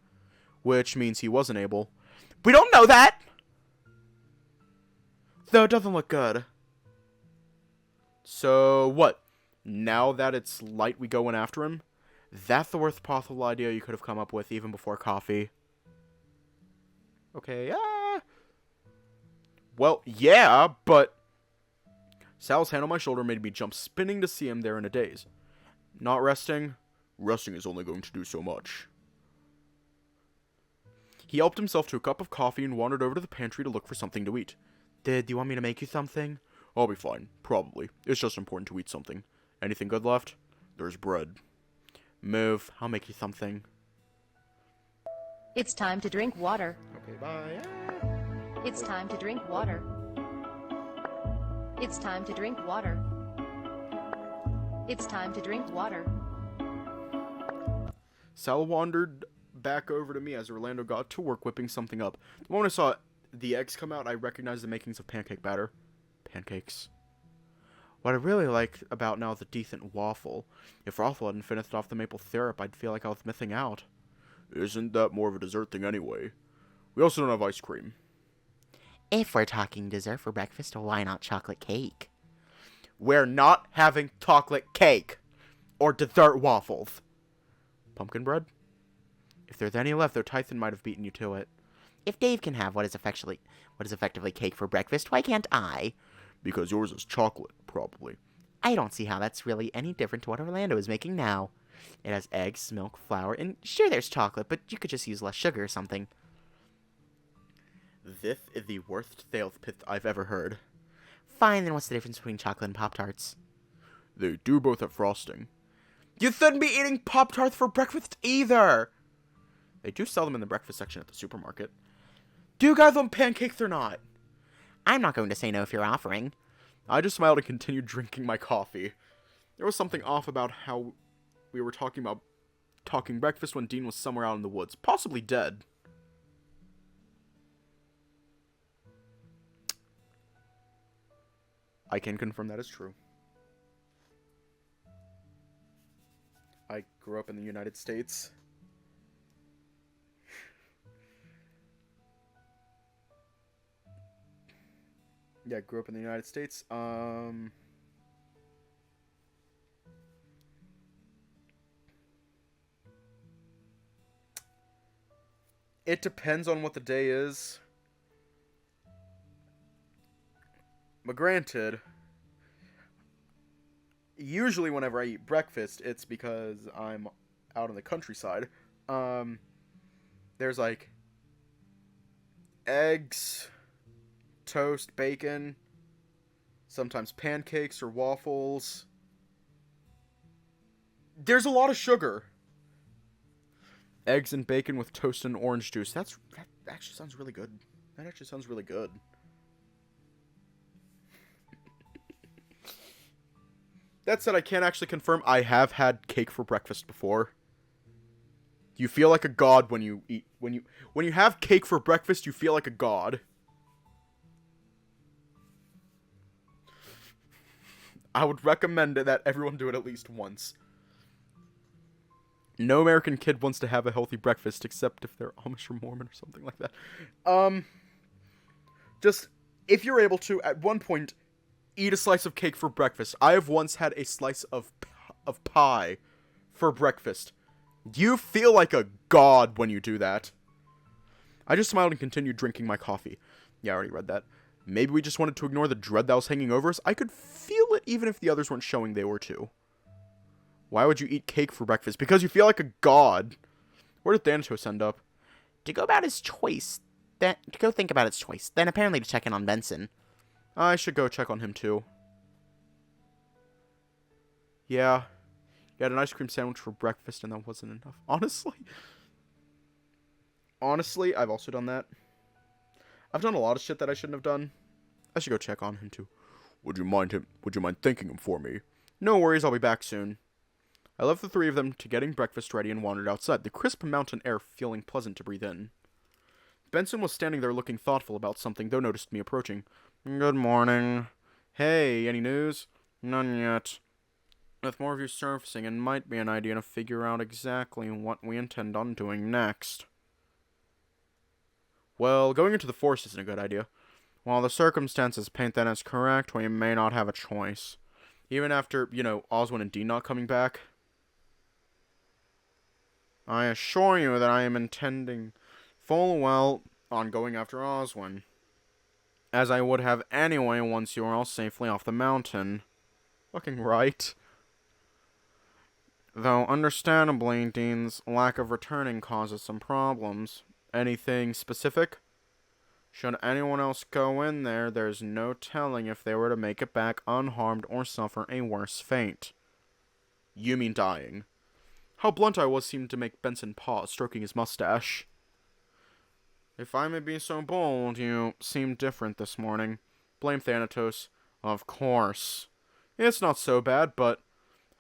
Which means he wasn't able. We don't know that! Though it doesn't look good. So, what? Now that it's light, we go in after him? That's the worst possible idea you could have come up with, even before coffee. Okay, well, yeah, but... Sal's hand on my shoulder made me jump spinning to see him there in a daze. Not resting? Resting is only going to do so much. He helped himself to a cup of coffee and wandered over to the pantry to look for something to eat. Do you want me to make you something? I'll be fine. Probably. It's just important to eat something. Anything good left? There's bread. Move. I'll make you something. It's time to drink water. Okay, bye. It's time to drink water. It's time to drink water. It's time to drink water. Sal wandered back over to me as Orlando got to work whipping something up. The moment I saw the eggs come out, I recognized the makings of pancake batter. Pancakes. What I really like about now is a decent waffle. If waffle hadn't finished off the maple syrup, I'd feel like I was missing out. Isn't that more of a dessert thing anyway? We also don't have ice cream. If we're talking dessert for breakfast, why not chocolate cake? We're not having chocolate cake. Or dessert waffles. Pumpkin bread? If there's any left, though, Tyson might have beaten you to it. If Dave can have what is effectively cake for breakfast, why can't I? Because yours is chocolate, probably. I don't see how that's really any different to what Orlando is making now. It has eggs, milk, flour, and sure there's chocolate, but you could just use less sugar or something. This is the worst sales pitch I've ever heard. Fine, then what's the difference between chocolate and Pop-Tarts? They do both have frosting. You shouldn't be eating Pop-Tarts for breakfast either! They do sell them in the breakfast section at the supermarket. Do you guys want pancakes or not? I'm not going to say no if you're offering. I just smiled and continued drinking my coffee. There was something off about how we were talking breakfast when Dean was somewhere out in the woods, possibly dead. I can confirm that is true. I grew up in the United States. Yeah, I grew up in the United States. It depends on what the day is. But granted, usually whenever I eat breakfast, it's because I'm out in the countryside. There's like eggs, toast, bacon, sometimes pancakes or waffles. There's a lot of sugar. Eggs and bacon with toast and orange juice. That actually sounds really good. That actually sounds really good. That said, I can't actually confirm I have had cake for breakfast before. You feel like a god when you eat when you have cake for breakfast, you feel like a god. I would recommend that everyone do it at least once. No American kid wants to have a healthy breakfast except if they're Amish or Mormon or something like that. Just if you're able to at one point eat a slice of cake for breakfast. I have once had a slice of pie for breakfast. You feel like a god when you do that. I just smiled and continued drinking my coffee. Yeah, I already read that. Maybe we just wanted to ignore the dread that was hanging over us. I could feel it even if the others weren't showing they were too. Why would you eat cake for breakfast? Because you feel like a god. Where did Thanatos end up? To go about his choice. To go think about its choice. Then apparently to check in on Benson. I should go check on him too. Yeah. You had an ice cream sandwich for breakfast and that wasn't enough. Honestly, I've also done that. I've done a lot of shit that I shouldn't have done. I should go check on him too. Would you mind thanking him for me? No worries, I'll be back soon. I left the three of them to getting breakfast ready and wandered outside, the crisp mountain air feeling pleasant to breathe in. Benson was standing there looking thoughtful about something, though noticed me approaching. Good morning. Hey, any news? None yet. With more of you surfacing, it might be an idea to figure out exactly what we intend on doing next. Well, going into the forest isn't a good idea. While the circumstances paint that as correct, we may not have a choice. Even after, Oswin and Dean not coming back. I assure you that I am intending full well on going after Oswin. As I would have anyway once you are all safely off the mountain. Fucking right. Though, understandably, Dean's lack of returning causes some problems. Anything specific? Should anyone else go in there, there's no telling if they were to make it back unharmed or suffer a worse fate. You mean dying. How blunt I was seemed to make Benson pause, stroking his mustache. If I may be so bold, you seemed different this morning. Blame Thanatos. Of course. It's not so bad, but...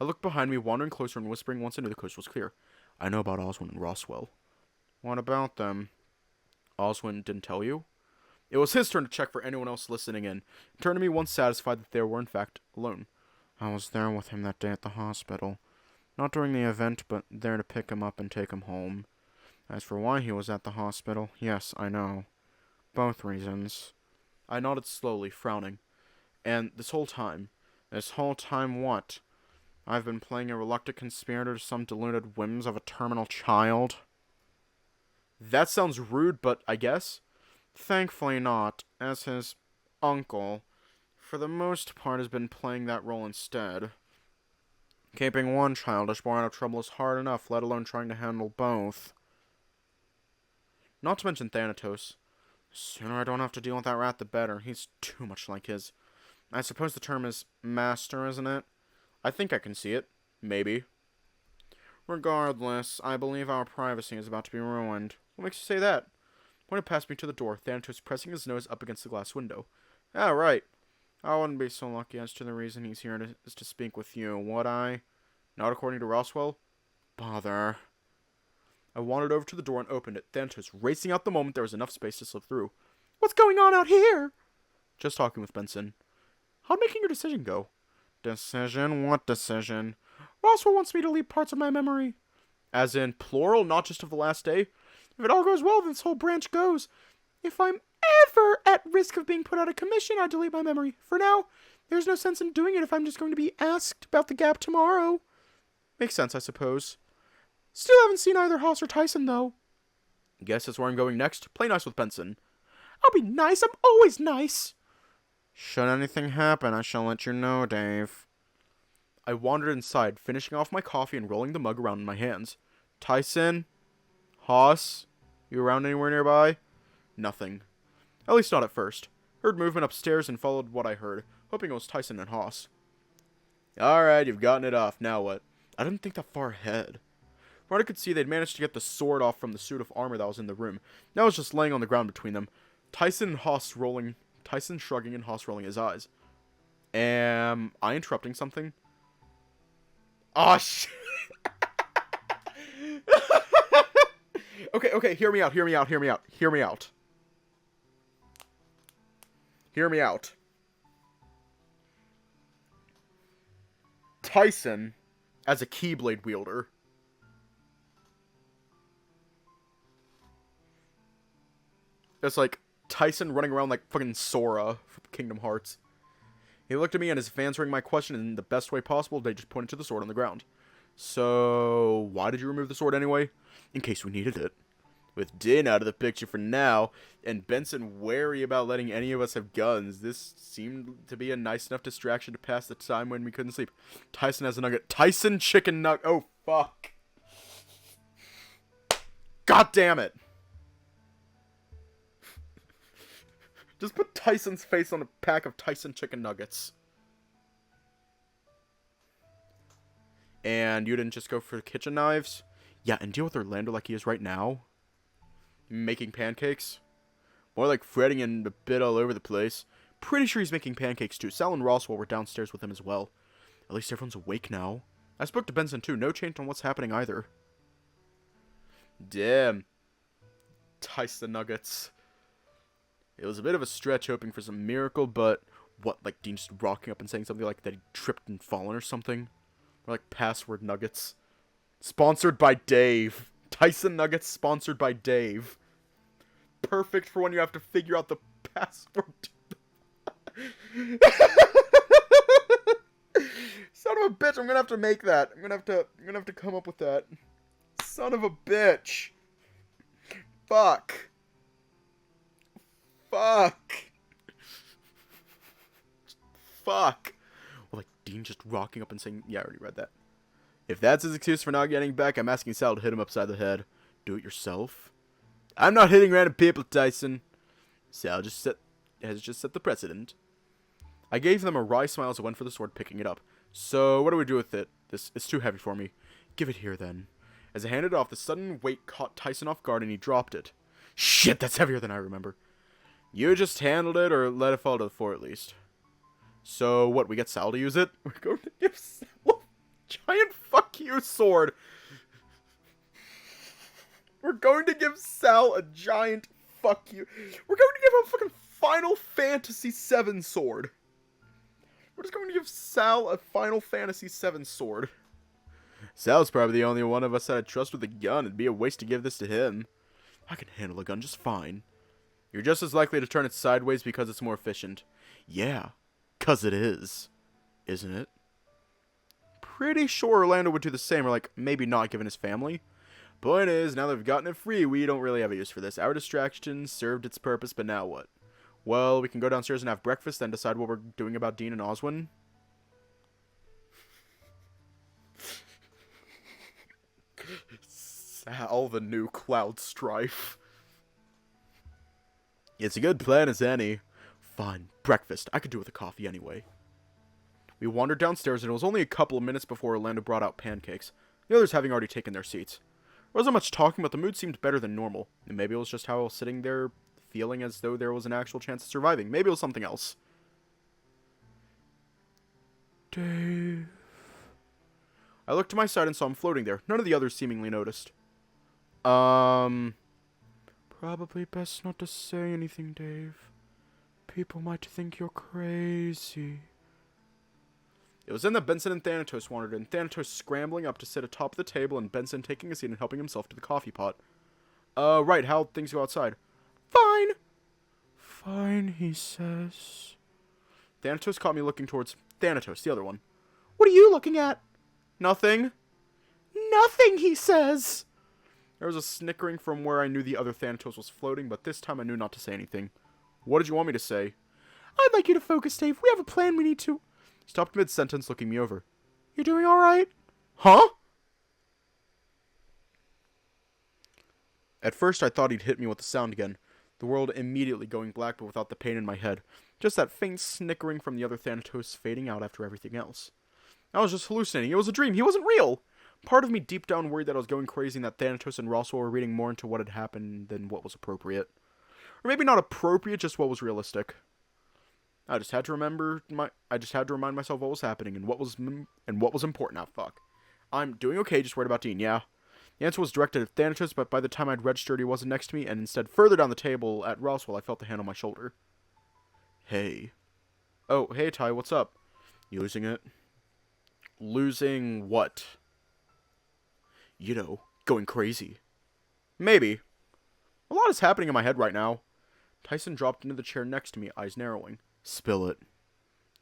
I looked behind me, wandering closer and whispering once I knew the coast was clear. I know about Oswin and Roswell. What about them? Oswin didn't tell you? It was his turn to check for anyone else listening in, and turned to me once satisfied that they were in fact alone. I was there with him that day at the hospital. Not during the event, but there to pick him up and take him home. As for why he was at the hospital, yes, I know. Both reasons. I nodded slowly, frowning. And this whole time what? I've been playing a reluctant conspirator to some deluded whims of a terminal child? That sounds rude, but I guess. Thankfully not, as his uncle, for the most part, has been playing that role instead. Keeping one childish boy out of trouble is hard enough, let alone trying to handle both. Not to mention Thanatos. The sooner I don't have to deal with that rat, the better. He's too much like his. I suppose the term is master, isn't it? I think I can see it. Maybe. Regardless, I believe our privacy is about to be ruined. What makes you say that? Pointed past me to the door, Thanatos pressing his nose up against the glass window. Ah, right. I wouldn't be so lucky as to the reason he's here is to speak with you, would I? Not according to Roswell? Bother. I wandered over to the door and opened it, Thanatos racing out the moment there was enough space to slip through. What's going on out here? Just talking with Benson. How'd making your decision go? Decision? What decision? Roswell wants me to leave parts of my memory. As in plural, not just of the last day? If it all goes well, then this whole branch goes. If I'm ever at risk of being put out of commission, I delete my memory. For now, there's no sense in doing it if I'm just going to be asked about the gap tomorrow. Makes sense, I suppose. Still haven't seen either Haas or Tyson, though. Guess that's where I'm going next. Play nice with Benson. I'll be nice. I'm always nice. Should anything happen, I shall let you know, Dave. I wandered inside, finishing off my coffee and rolling the mug around in my hands. Tyson? Haas? You around anywhere nearby? Nothing. At least not at first. Heard movement upstairs and followed what I heard, hoping it was Tyson and Haas. Alright, you've gotten it off. Now what? I didn't think that far ahead. From what I could see, they'd managed to get the sword off from the suit of armor that was in the room. Now it was just laying on the ground between them. Tyson shrugging and Haas rolling his eyes. Am I interrupting something? Oh, shit. Okay, hear me out. Tyson as a Keyblade wielder. It's like Tyson running around like fucking Sora from Kingdom Hearts. He looked at me and his fans answering my question in the best way possible. They just pointed to the sword on the ground. So, why did you remove the sword anyway? In case we needed it. With Din out of the picture for now, and Benson wary about letting any of us have guns, this seemed to be a nice enough distraction to pass the time when we couldn't sleep. Tyson has a nugget. Tyson chicken nugget. Oh, fuck. God damn it. Just put Tyson's face on a pack of Tyson chicken nuggets. And you didn't just go for the kitchen knives? Yeah, and deal with Orlando like he is right now. Making pancakes? More like fretting and a bit all over the place. Pretty sure he's making pancakes too. Sal and Roswell were downstairs with him as well. At least everyone's awake now. I spoke to Benson too. No change on what's happening either. Damn. Tyson nuggets. It was a bit of a stretch hoping for some miracle, but what, like Dean just rocking up and saying something like that he tripped and fallen or something? Or like password nuggets. Sponsored by Dave. Tyson nuggets sponsored by Dave. Perfect for when you have to figure out the password. Son of a bitch, I'm gonna have to make that. I'm gonna have to come up with that. Son of a bitch. Fuck. Fuck. Fuck. Well, like Dean just rocking up and saying, yeah, I already read that. If that's his excuse for not getting back, I'm asking Sal to hit him upside the head. Do it yourself? I'm not hitting random people, Tyson. Sal has just set the precedent. I gave them a wry smile as I went for the sword, picking it up. So, what do we do with it? It's too heavy for me. Give it here, then. As I handed it off, the sudden weight caught Tyson off guard, and he dropped it. Shit, that's heavier than I remember. You just handled it, or let it fall to the floor at least. So, what, we get Sal to use it? We're going to give Sal a giant fuck you sword. We're going to give Sal a giant fuck you. We're going to give him a fucking Final Fantasy VII sword. We're just going to give Sal a Final Fantasy VII sword. Sal's probably the only one of us that I trust with a gun. It'd be a waste to give this to him. I can handle a gun just fine. You're just as likely to turn it sideways because it's more efficient. Yeah, 'cause it is. Isn't it? Pretty sure Orlando would do the same, or like, maybe not given his family. Point is, now that we've gotten it free, we don't really have a use for this. Our distraction served its purpose, but now what? Well, we can go downstairs and have breakfast, then decide what we're doing about Dean and Oswin. Sal, the new Cloud Strife. It's a good plan as any. Fine, breakfast. I could do with a coffee anyway. We wandered downstairs, and it was only a couple of minutes before Orlando brought out pancakes, the others having already taken their seats. There wasn't much talking, but the mood seemed better than normal, and maybe it was just how I was sitting there feeling as though there was an actual chance of surviving. Maybe it was something else. Dave. I looked to my side and saw him floating there. None of the others seemingly noticed. Probably best not to say anything, Dave. People might think you're crazy. It was then that Benson and Thanatos wandered in, Thanatos scrambling up to sit atop the table and Benson taking a seat and helping himself to the coffee pot. Right, how'd things go outside? Fine. Fine, he says. Thanatos caught me looking towards Thanatos, the other one. What are you looking at? Nothing. Nothing, he says. There was a snickering from where I knew the other Thanatos was floating, but this time I knew not to say anything. What did you want me to say? I'd like you to focus, Dave. We have a plan we need to... He stopped mid-sentence, looking me over. You doing alright? Huh? At first, I thought he'd hit me with the sound again, the world immediately going black but without the pain in my head. Just that faint snickering from the other Thanatos fading out after everything else. I was just hallucinating. It was a dream. He wasn't real! Part of me deep down worried that I was going crazy and that Thanatos and Roswell were reading more into what had happened than what was appropriate. Or maybe not appropriate, just what was realistic. I just had to remind myself what was happening and what was important. Now, fuck. I'm doing okay, just worried about Dean, yeah. The answer was directed at Thanatos, but by the time I'd registered, he wasn't next to me, and instead further down the table at Roswell, I felt the hand on my shoulder. Hey. Oh, hey, Ty, what's up? You losing it? Losing what? You know, going crazy. Maybe. A lot is happening in my head right now. Tyson dropped into the chair next to me, eyes narrowing. Spill it.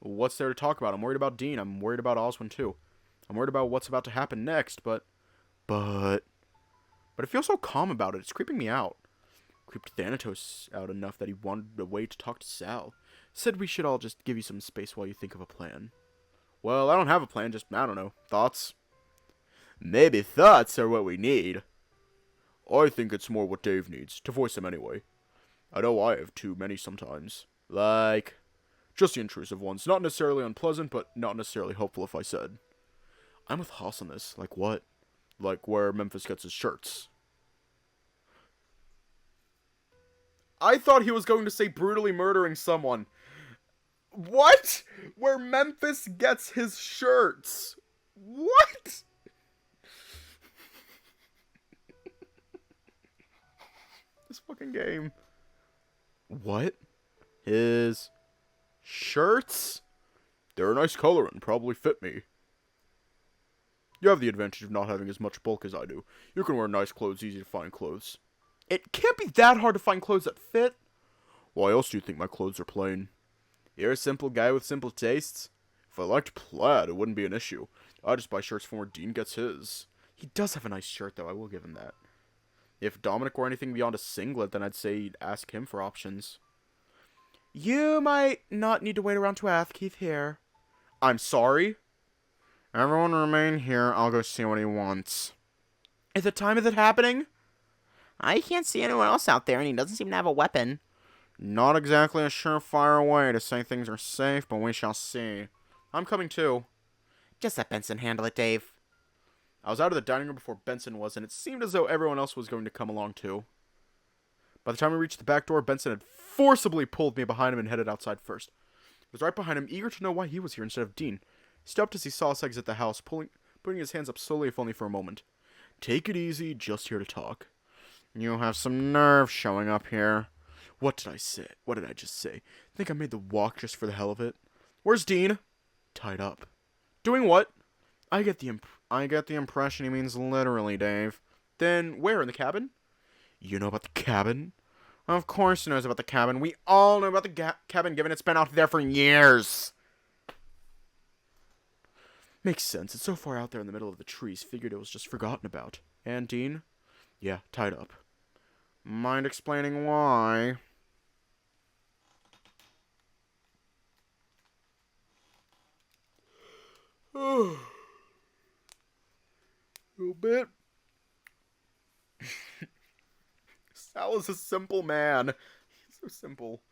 What's there to talk about? I'm worried about Dean. I'm worried about Oswin, too. I'm worried about what's about to happen next, but it feels so calm about it. It's creeping me out. Creeped Thanatos out enough that he wanted a way to talk to Sal. Said we should all just give you some space while you think of a plan. Well, I don't have a plan, just, I don't know. Thoughts? Maybe thoughts are what we need. I think it's more what Dave needs, to voice them anyway. I know I have too many sometimes. Like, just the intrusive ones. Not necessarily unpleasant, but not necessarily helpful if I said. I'm with Haas on this. Like what? Like where Memphis gets his shirts. I thought he was going to say brutally murdering someone. What? Where Memphis gets his shirts? What? This fucking game. What? His shirts? They're a nice color and probably fit me. You have the advantage of not having as much bulk as I do. You can wear nice clothes, easy to find clothes. It can't be that hard to find clothes that fit. Why else do you think my clothes are plain? You're a simple guy with simple tastes. If I liked plaid, it wouldn't be an issue. I just buy shirts from where Dean gets his. He does have a nice shirt, though, I will give him that. If Dominic were anything beyond a singlet, then I'd say you'd ask him for options. You might not need to wait around to ask. Keith here. I'm sorry? Everyone remain here. I'll go see what he wants. At the time of it happening? I can't see anyone else out there, and he doesn't seem to have a weapon. Not exactly a surefire way to say things are safe, but we shall see. I'm coming too. Just let Benson handle it, Dave. I was out of the dining room before Benson was, and it seemed as though everyone else was going to come along too. By the time we reached the back door, Benson had forcibly pulled me behind him and headed outside first. I was right behind him, eager to know why he was here instead of Dean. He stopped as he saw us exit the house, putting his hands up slowly, if only for a moment. Take it easy, just here to talk. You have some nerve showing up here. What did I say? What did I just say? Think I made the walk just for the hell of it? Where's Dean? Tied up. Doing what? I get the impression he means literally, Dave. Then where, in the cabin? You know about the cabin? Of course he knows about the cabin. We all know about the cabin, given it's been out there for years. Makes sense. It's so far out there in the middle of the trees. Figured it was just forgotten about. And Dean? Yeah, tied up. Mind explaining why? A little bit. Sal is a simple man. He's so simple.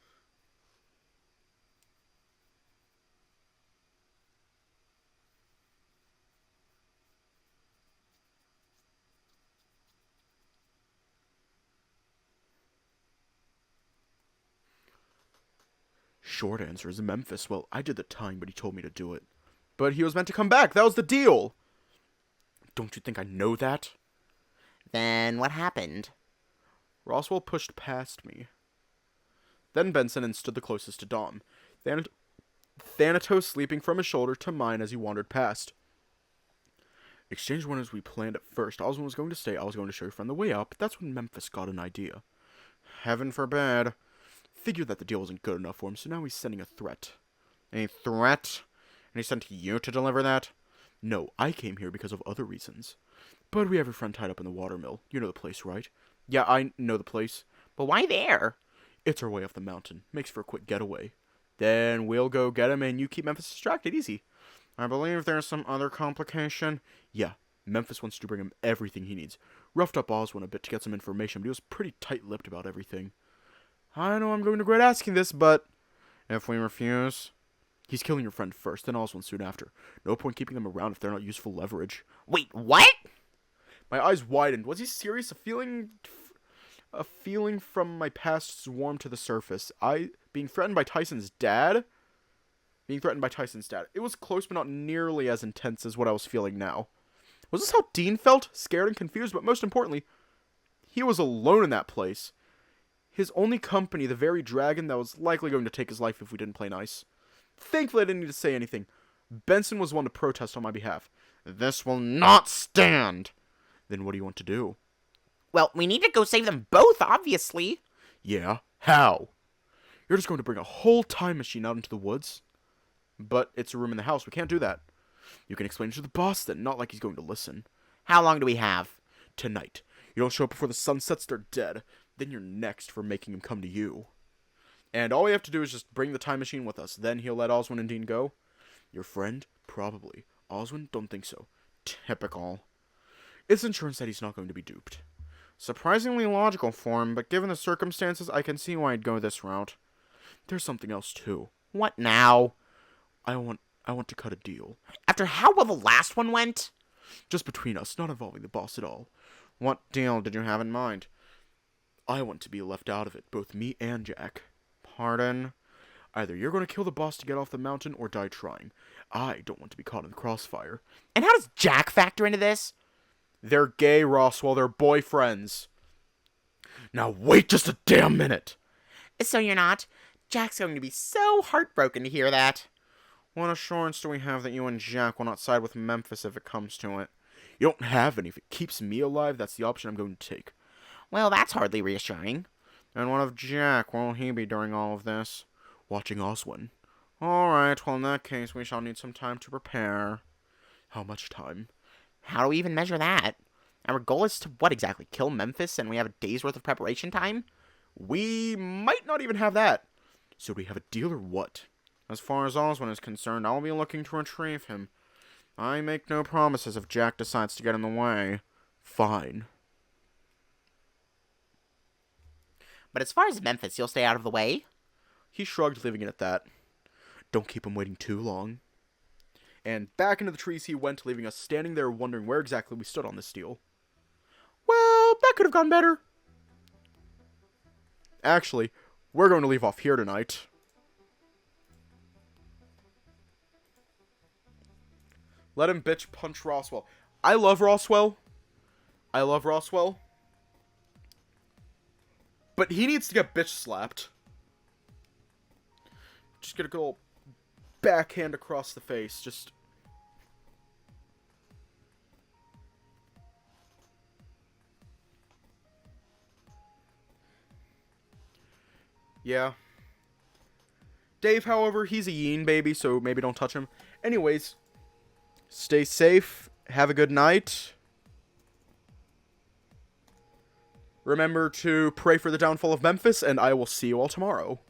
Short answer is Memphis. Well, I did the tying, but he told me to do it. But he was meant to come back. That was the deal. Don't you think I know that? Then what happened? Roswell pushed past me. Then Benson stood the closest to Dom. Thanatos sleeping from his shoulder to mine as he wandered past. Exchange went as we planned at first. Oswin was going to stay. I was going to show your friend the way up. That's when Memphis got an idea. Heaven forbid. Figured that the deal wasn't good enough for him, so now he's sending a threat. A threat? And he sent you to deliver that? No, I came here because of other reasons. But we have your friend tied up in the watermill. You know the place, right? Yeah, I know the place. But why there? It's our way off the mountain. Makes for a quick getaway. Then we'll go get him and you keep Memphis distracted. Easy. I believe there's some other complication. Yeah, Memphis wants to bring him everything he needs. Roughed up Oswin a bit to get some information, but he was pretty tight-lipped about everything. I know I'm going to regret asking this, but if we refuse, he's killing your friend first, then Oswin soon after. No point keeping them around if they're not useful leverage. Wait, what? My eyes widened. Was he serious? A feeling from my past swarmed to the surface. Being threatened by Tyson's dad? Being threatened by Tyson's dad. It was close, but not nearly as intense as what I was feeling now. Was this how Dean felt? Scared and confused, but most importantly, he was alone in that place. His only company, the very dragon that was likely going to take his life if we didn't play nice. Thankfully, I didn't need to say anything. Benson was one to protest on my behalf. This will not stand! Then what do you want to do? Well, we need to go save them both, obviously. Yeah? How? You're just going to bring a whole time machine out into the woods? But it's a room in the house. We can't do that. You can explain it to the boss then, not like he's going to listen. How long do we have? Tonight. You don't show up before the sun sets, they're dead. Then you're next for making him come to you. And all we have to do is just bring the time machine with us. Then he'll let Oswin and Dean go. Your friend? Probably. Oswin? Don't think so. Typical. It's insurance that he's not going to be duped. Surprisingly logical for him, but given the circumstances, I can see why I'd go this route. There's something else too. What now? I want to cut a deal. After how well the last one went? Just between us, not involving the boss at all. What deal did you have in mind? I want to be left out of it, both me and Jack. Pardon? Either you're going to kill the boss to get off the mountain or die trying. I don't want to be caught in the crossfire. And how does Jack factor into this? They're gay, Roswell. They're boyfriends. Now wait just a damn minute. So you're not? Jack's going to be so heartbroken to hear that. What assurance do we have that you and Jack will not side with Memphis if it comes to it? You don't have any. If it keeps me alive, that's the option I'm going to take. Well, that's hardly reassuring. And what of Jack? Where will he be during all of this? Watching Oswin. Alright, well in that case, we shall need some time to prepare. How much time? How do we even measure that? Our goal is to what exactly? Kill Memphis and we have a day's worth of preparation time? We might not even have that. So do we have a deal or what? As far as Oswin is concerned, I'll be looking to retrieve him. I make no promises if Jack decides to get in the way. Fine. But as far as Memphis, you'll stay out of the way? He shrugged, leaving it at that. Don't keep him waiting too long. And back into the trees he went, leaving us standing there wondering where exactly we stood on this deal. Well, that could have gone better. Actually, we're going to leave off here tonight. Let him bitch punch Roswell. I love Roswell. But he needs to get bitch slapped. Just get a good old backhand across the face. Just... yeah. Dave, however, he's a yeen baby, so maybe don't touch him. Anyways, stay safe. Have a good night. Remember to pray for the downfall of Memphis, and I will see you all tomorrow.